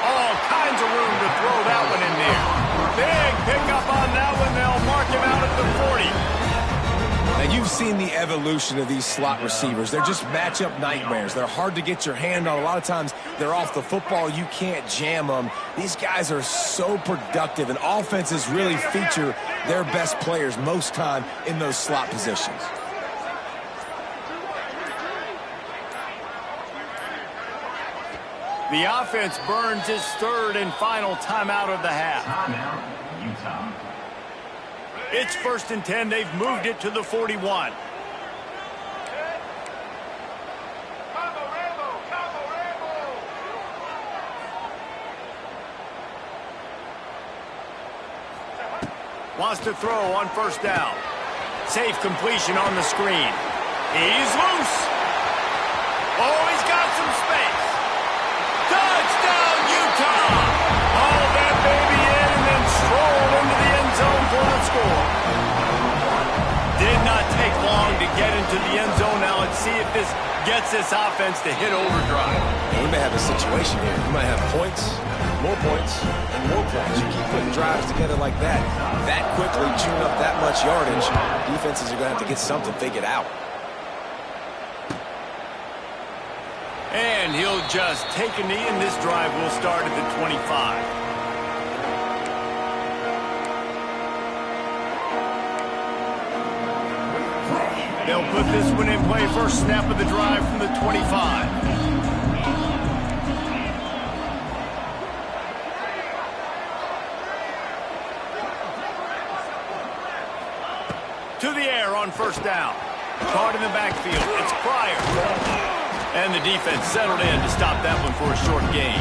All kinds of room to throw that one in there. Big pickup on that one. They'll mark him out at the 40. Now, you've seen the evolution of these slot receivers. They're just matchup nightmares. They're hard to get your hand on. A lot of times, they're off the football. You can't jam them. These guys are so productive, and offenses really feature their best players most time in those slot positions. The offense burns its third and final timeout of the half. Timeout, Utah. It's 1st and 10. They've moved it to the 41. Wants to throw on first down. Safe completion on the screen. He's loose. Oh, he's got some space. Touchdown, Utah! Haul that baby in and then stroll into the end zone for the score. Did not take long to get into the end zone. Now let's see if this gets this offense to hit overdrive. And we may have a situation here. We might have points, more points, and more points. You keep putting drives together like that quickly, chewing up that much yardage, defenses are going to have to get something figured out. And he'll just take a knee, and this drive will start at the 25. They'll put this one in play. First snap of the drive from the 25. To the air on first down. Caught in the backfield. It's Pryor. And the defense settled in to stop that one for a short gain.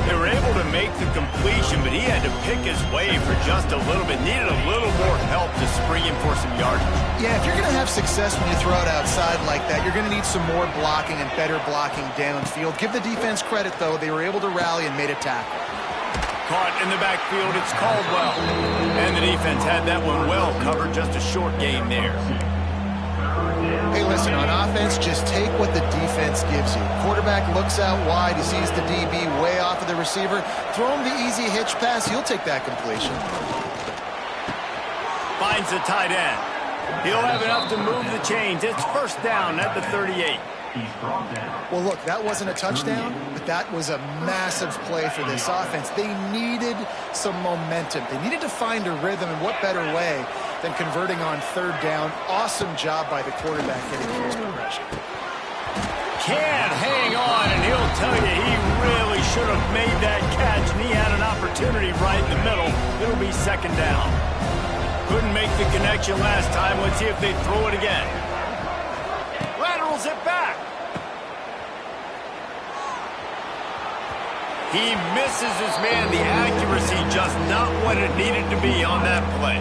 They were able to make the completion, but he had to pick his way for just a little bit. Needed a little more help to spring him for some yardage. Yeah, if you're going to have success when you throw it outside like that, you're going to need some more blocking and better blocking downfield. Give the defense credit, though. They were able to rally and made a tackle. Caught in the backfield, it's Caldwell. And the defense had that one well covered, just a short gain there. Hey, listen, on offense, just take what the defense gives you. Quarterback looks out wide, he sees the DB way off of the receiver. Throw him the easy hitch pass, he'll take that completion. Finds the tight end. He'll have enough to move the chains. It's first down at the 38. Well, look, that wasn't a touchdown, but that was a massive play for this offense. They needed some momentum. They needed to find a rhythm, and what better way than converting on third down. Awesome job by the quarterback getting his progression. Can't hang on, and he'll tell you he really should have made that catch, and he had an opportunity right in the middle. It'll be second down. Couldn't make the connection last time. Let's see if they throw it again. Laterals it back. He misses his man. The accuracy just not what it needed to be on that play.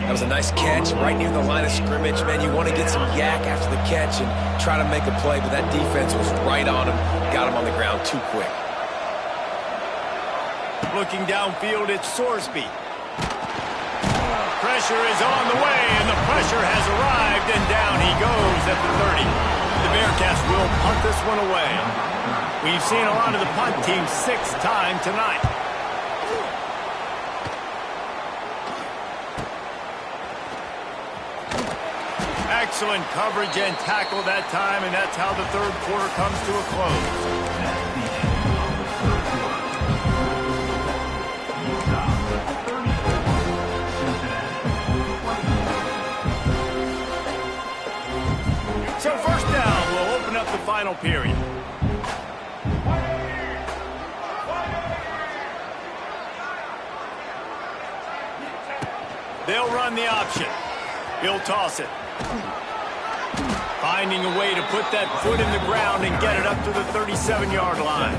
That was a nice catch right near the line of scrimmage. Man, you want to get some yak after the catch and try to make a play, but that defense was right on him. Got him on the ground too quick. Looking downfield, it's Sorsby. Pressure is on the way, and the pressure has arrived, and down he goes at the 30. The Bearcats will punt this one away. We've seen a lot of the punt team 6 times tonight. Excellent coverage and tackle that time, and that's how the third quarter comes to a close. So first down will open up the final period. They'll run the option. He'll toss it. Finding a way to put that foot in the ground and get it up to the 37-yard line.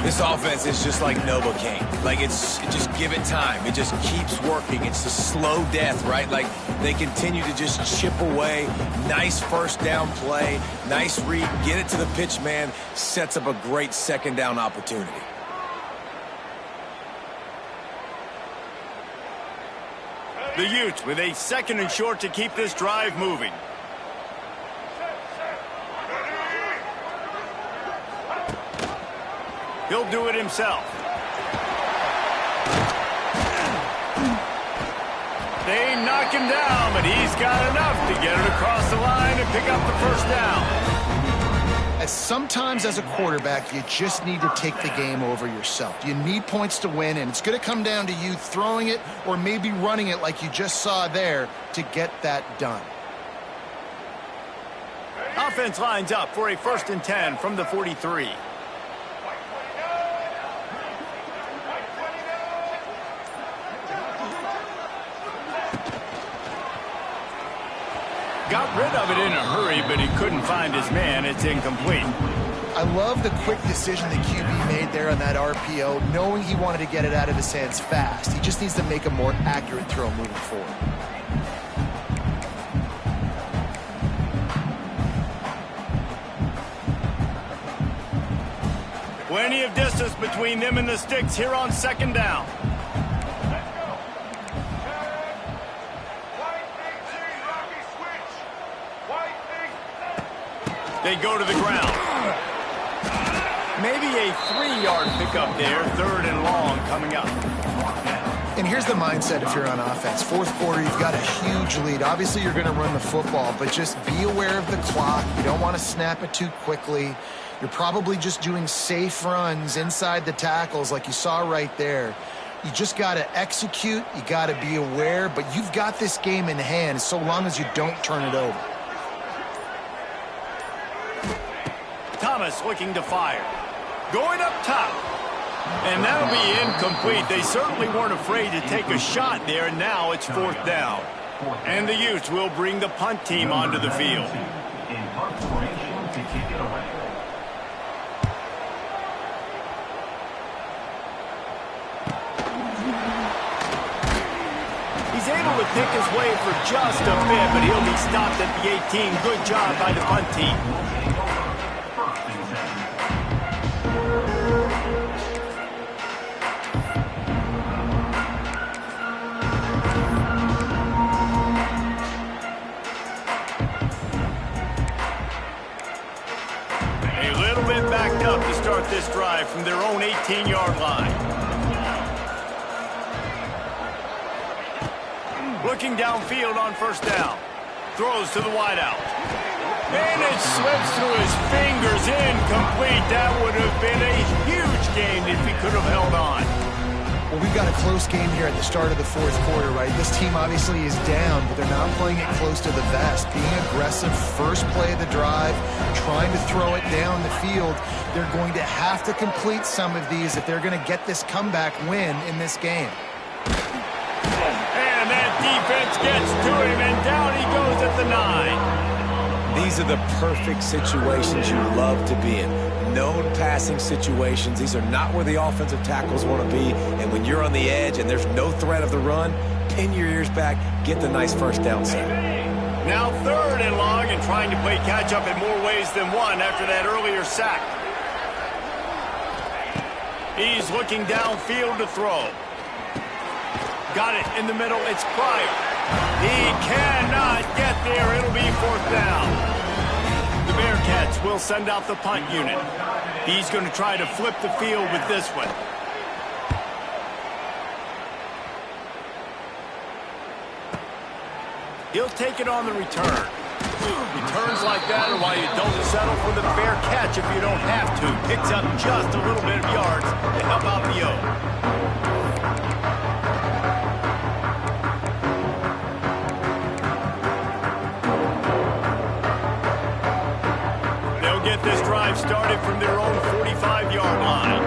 This offense is just like Novocaine. Like, just give it time. It just keeps working. It's a slow death, right? Like, they continue to just chip away. Nice first down play. Nice read. Get it to the pitch man. Sets up a great second down opportunity. The Utes with a second and short to keep this drive moving. He'll do it himself. They knock him down, but he's got enough to get it across the line and pick up the first down. Sometimes as a quarterback, you just need to take the game over yourself. You need points to win, and it's going to come down to you throwing it or maybe running it like you just saw there to get that done. Offense lines up for a 1st and 10 from the 43. Got rid of it in a hurry, but he couldn't find his man. It's incomplete. I love the quick decision the QB made there on that RPO, knowing he wanted to get it out of his hands fast. He just needs to make a more accurate throw moving forward. Plenty of distance between them and the sticks here on second down. They go to the ground. Maybe a 3-yard pickup there. 3rd and long coming up. And here's the mindset if you're on offense. Fourth quarter, you've got a huge lead. Obviously, you're going to run the football, but just be aware of the clock. You don't want to snap it too quickly. You're probably just doing safe runs inside the tackles like you saw right there. You just got to execute. You got to be aware, but you've got this game in hand so long as you don't turn it over. Thomas looking to fire. Going up top. And that'll be incomplete. They certainly weren't afraid to take a shot there, and now it's fourth down. And the Utes will bring the punt team onto the field. In punt formation to kick it away. He's able to pick his way for just a bit, but he'll be stopped at the 18. Good job by the punt team. To start this drive from their own 18-yard line. Looking downfield on first down. Throws to the wideout. And it slips through his fingers. Incomplete. That would have been a huge gain if he could have held on. Well, we've got a close game here at the start of the fourth quarter, right? This team obviously is down, but they're not playing it close to the vest. Being aggressive, first play of the drive, trying to throw it down the field. They're going to have to complete some of these if they're going to get this comeback win in this game. And that defense gets to him, and down he goes at the 9. These are the perfect situations you love to be in. Known passing situations. These are not where the offensive tackles want to be. And when you're on the edge and there's no threat of the run, pin your ears back, get the nice first down set. Now third and long, and trying to play catch-up in more ways than one after that earlier sack. He's looking downfield to throw. Got it in the middle. It's Pryor. He cannot get there. It'll be fourth down. The Bearcats will send out the punt unit. He's going to try to flip the field with this one. He'll take it on the return. Returns like that are why you don't settle for the fair catch if you don't have to. Picks up just a little bit of yards to help out the O. They'll get this drive started from their own 45-yard line.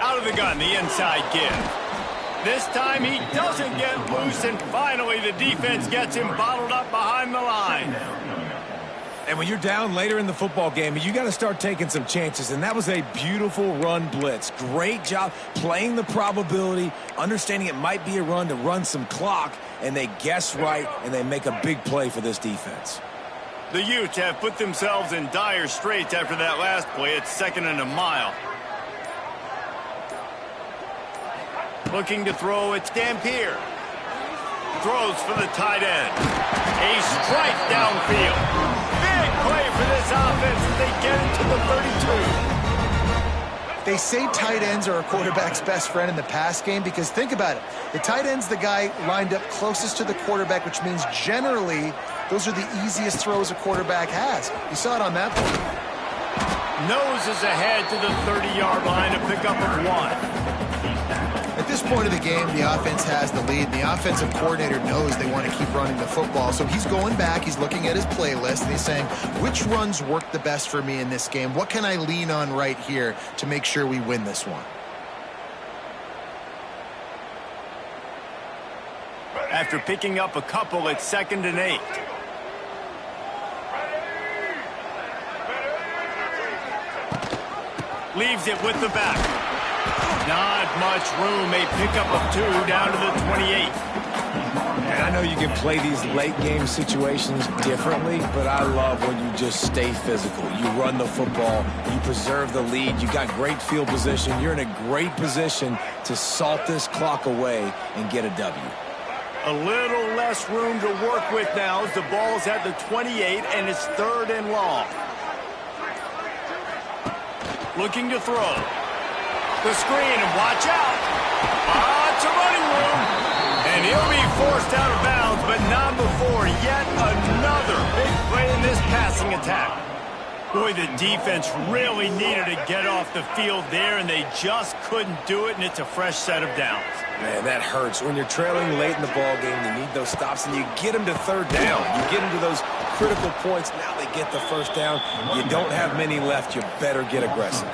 Out of the gun, the inside give. This time he doesn't get loose, and finally the defense gets him bottled up behind the line. And when you're down later in the football game, you got to start taking some chances, and that was a beautiful run blitz. Great job playing the probability, understanding it might be a run to run some clock, and they guess right, and they make a big play for this defense. The Utes have put themselves in dire straits after that last play. It's 2nd and a mile. Looking to throw, it's Dampier. Throws for the tight end. A strike downfield. Big play for this offense as they get into the 32. They say tight ends are a quarterback's best friend in the pass game because think about it. The tight end's the guy lined up closest to the quarterback, which means generally those are the easiest throws a quarterback has. You saw it on that play. Noses ahead to the 30-yard line, a pickup of 1. At this point of the game, the offense has the lead. The offensive coordinator knows they want to keep running the football. So he's going back, he's looking at his playlist, and he's saying, which runs work the best for me in this game? What can I lean on right here to make sure we win this one? After picking up a couple, it's 2nd and 8. Leaves it with the back. Not much room. A pickup of 2 down to the 28. And I know you can play these late game situations differently, but I love when you just stay physical. You run the football, you preserve the lead, you got great field position, you're in a great position to salt this clock away and get a W. A little less room to work with now as the ball's at the 28 and it's 3rd and long. looking to throw. The screen, and watch out. It's a running room. And he'll be forced out of bounds, but not before yet another big play in this passing attack. Boy, the defense really needed to get off the field there, and they just couldn't do it, and it's a fresh set of downs. Man, that hurts. When you're trailing late in the ball game, you need those stops, and you get them to third down. You get them to those critical points. Now they get the first down. You don't have many left. You better get aggressive.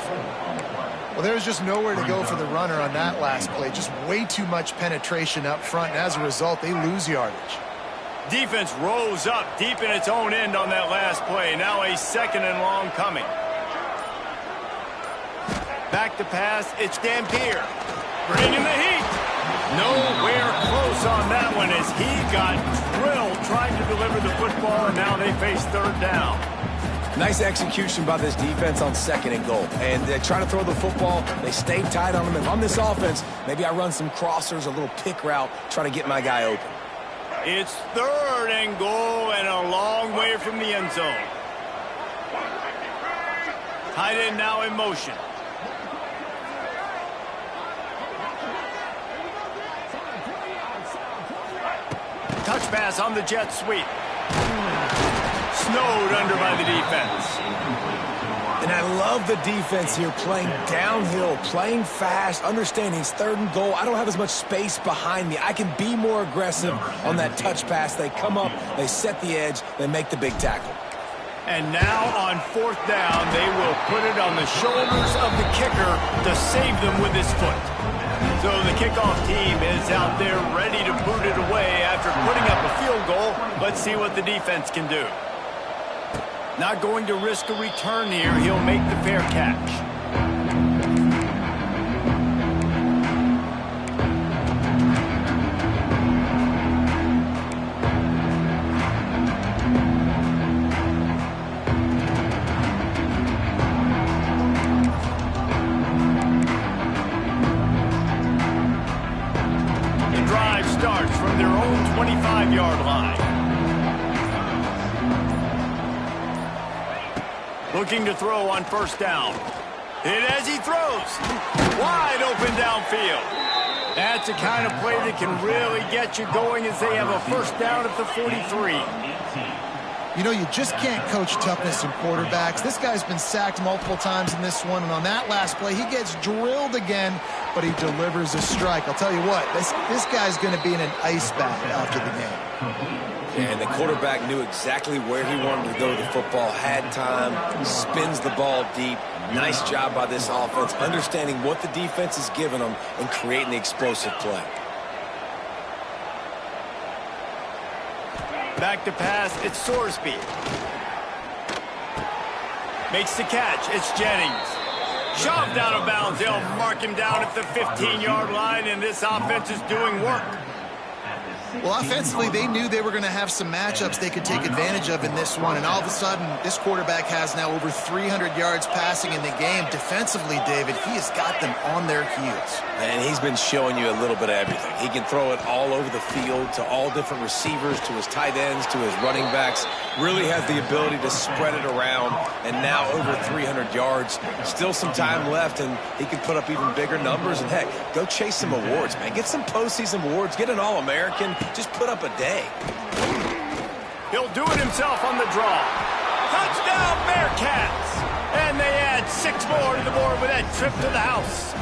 Well, there's just nowhere to go for the runner on that last play. Just way too much penetration up front, and as a result, they lose yardage. Defense rose up deep in its own end on that last play. Now a 2nd and long coming. Back to pass. It's Dampier. Bringing the heat. Nowhere close on that one as he got drilled trying to deliver the football, and now they face third down. Nice execution by this defense on 2nd and goal. And they try to throw the football. They stayed tight on them. And on this offense, maybe I run some crossers, a little pick route, try to get my guy open. It's 3rd and goal and a long way from the end zone. Tight end now in motion. Touch pass on the jet sweep. Snowed under by the defense. And I love the defense here, playing downhill, playing fast, understanding it's 3rd and goal. I don't have as much space behind me. I can be more aggressive on that touch pass. They come up, they set the edge, they make the big tackle. And now on 4th down, they will put it on the shoulders of the kicker to save them with his foot. So the kickoff team is out there ready to boot it away after putting up a field goal. Let's see what the defense can do. Not going to risk a return here. He'll make the fair catch. The drive starts from their own 25-yard line. Looking to throw on 1st down. And as he throws, wide open downfield. That's the kind of play that can really get you going as they have a 1st down at the 43. You know, you just can't coach toughness in quarterbacks. This guy's been sacked multiple times in this one, and on that last play, he gets drilled again, but he delivers a strike. I'll tell you what, this guy's going to be in an ice bath after the game. And the quarterback knew exactly where he wanted to go with the football, had time, spins the ball deep. Nice job by this offense, understanding what the defense is giving them and creating the explosive play. Back to pass, it's Sorsby. Makes the catch, it's Jennings. Shoved out of bounds, they'll mark him down at the 15-yard line, and this offense is doing work. Well, offensively, they knew they were going to have some matchups they could take advantage of in this one, and all of a sudden, this quarterback has now over 300 yards passing in the game. Defensively, David, he has got them on their heels. And he's been showing you a little bit of everything. He can throw it all over the field to all different receivers, to his tight ends, to his running backs. Really has the ability to spread it around, and now over 300 yards. Still some time left, and he can put up even bigger numbers. And, heck, go chase some awards, man. Get some postseason awards. Get an All-American. Just put up a day. He'll do it himself on the draw. Touchdown, Bearcats! And they add 6 more to the board with that trip to the house.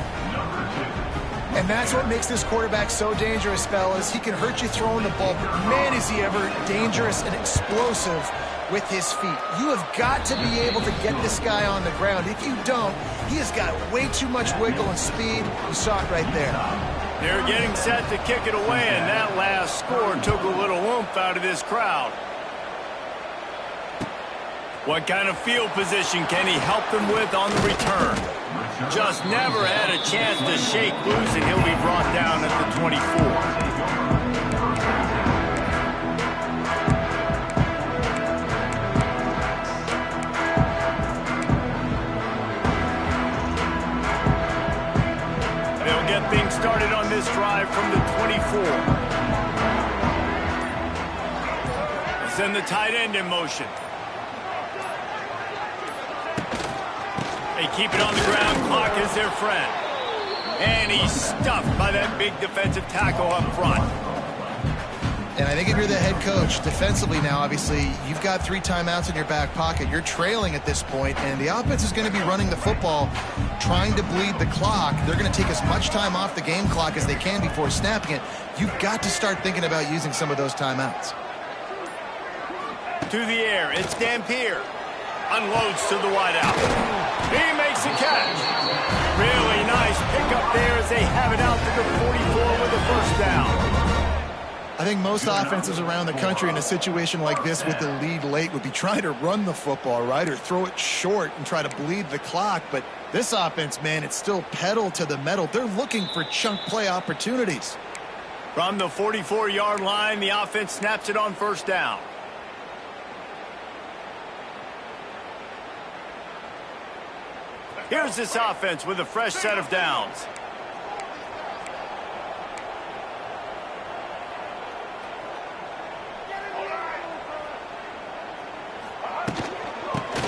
And that's what makes this quarterback so dangerous, fellas. He can hurt you throwing the ball, but man, is he ever dangerous and explosive with his feet. You have got to be able to get this guy on the ground. If you don't, he has got way too much wiggle and speed. You saw it right there. They're getting set to kick it away, and that last score took a little oomph out of this crowd. What kind of field position can he help them with on the return? Just never had a chance to shake loose, and he'll be brought down at the 24. Things started on this drive from the 24. Send the tight end in motion. A They keep it on the ground. Clock is their friend. And he's stuffed by that big defensive tackle up front. And I think if you're the head coach, defensively now, obviously, you've got 3 timeouts in your back pocket. You're trailing at this point, and the offense is going to be running the football, trying to bleed the clock. They're going to take as much time off the game clock as they can before snapping it. You've got to start thinking about using some of those timeouts. To the air, it's Dampier. Unloads to the wideout. He makes the catch. Really nice pickup there as they have it out to the 44 with a first down. I think most offenses around the country in a situation like this with the lead late would be trying to run the football, right, or throw it short and try to bleed the clock. But this offense, man, it's still pedal to the metal. They're looking for chunk play opportunities. From the 44-yard line, the offense snaps it on first down. Here's this offense with a fresh set of downs.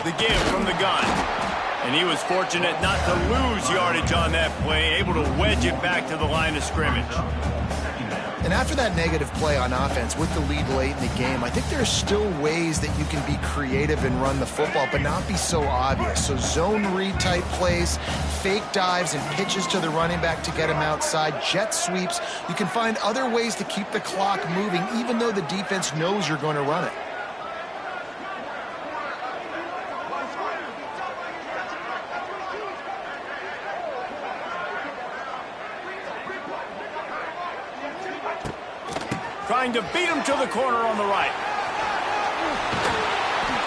The give from the gun. And he was fortunate not to lose yardage on that play, able to wedge it back to the line of scrimmage. And after that negative play on offense with the lead late in the game, I think there are still ways that you can be creative and run the football, but not be so obvious. So zone read type plays, fake dives and pitches to the running back to get him outside, jet sweeps. You can find other ways to keep the clock moving, even though the defense knows you're going to run it. Trying to beat him to the corner on the right.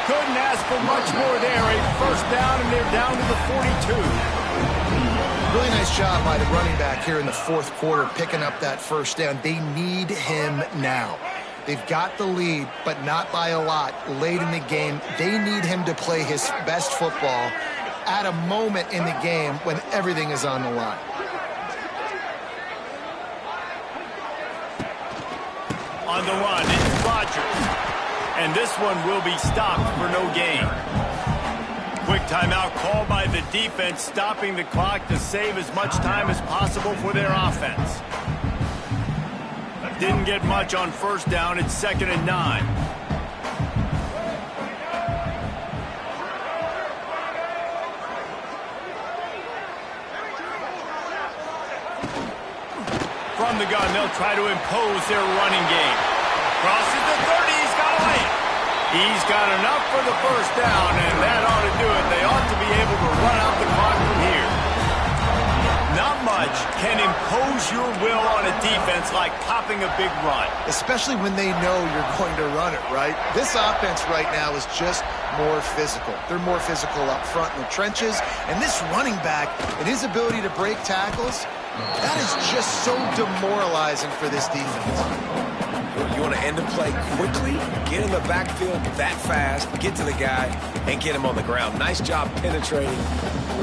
Couldn't ask for much more there. A first down, and they're down to the 42. Really nice job by the running back here in the fourth quarter, picking up that first down. They need him now. They've got the lead, but not by a lot late in the game. They need him to play his best football at a moment in the game when everything is on the line. On the run, it's Rodgers. And this one will be stopped for no gain. Quick timeout called by the defense, stopping the clock to save as much time as possible for their offense. Didn't get much on first down. It's 2nd and 9. From the gun, they'll try to impose their running game. Crosses the 30, he's got to lay it. He's got enough for the first down, and that ought to do it. They ought to be able to run out the clock from here. Not much can impose your will on a defense like popping a big run. Especially when they know you're going to run it, right? This offense right now is just more physical. They're more physical up front in the trenches, and this running back and his ability to break tackles, that is just so demoralizing for this defense. You want to end the play quickly, get in the backfield that fast, get to the guy, and get him on the ground. Nice job penetrating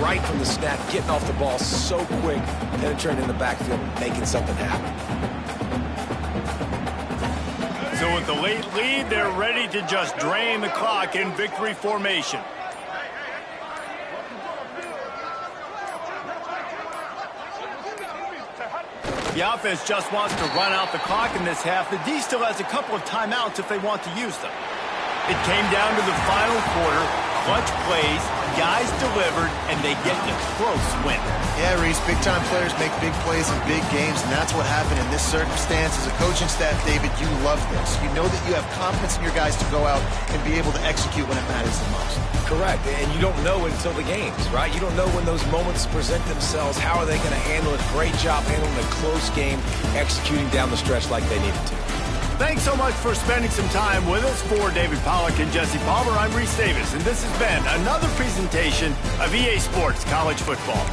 right from the snap, getting off the ball so quick, penetrating in the backfield, making something happen. So with the late lead, they're ready to just drain the clock in victory formation. The offense just wants to run out the clock in this half. The D still has a couple of timeouts if they want to use them. It came down to the final quarter. Clutch plays, guys delivered, and they get a close win. Yeah, Reese, big-time players make big plays in big games, and that's what happened in this circumstance. As a coaching staff, David, you love this. You know that you have confidence in your guys to go out and be able to execute when it matters the most. Correct, and you don't know until the games, right? You don't know when those moments present themselves. How are they going to handle it? Great job handling a close game, executing down the stretch like they needed to. Thanks so much for spending some time with us. For David Pollack and Jesse Palmer, I'm Reese Davis, and this has been another presentation of EA Sports College Football.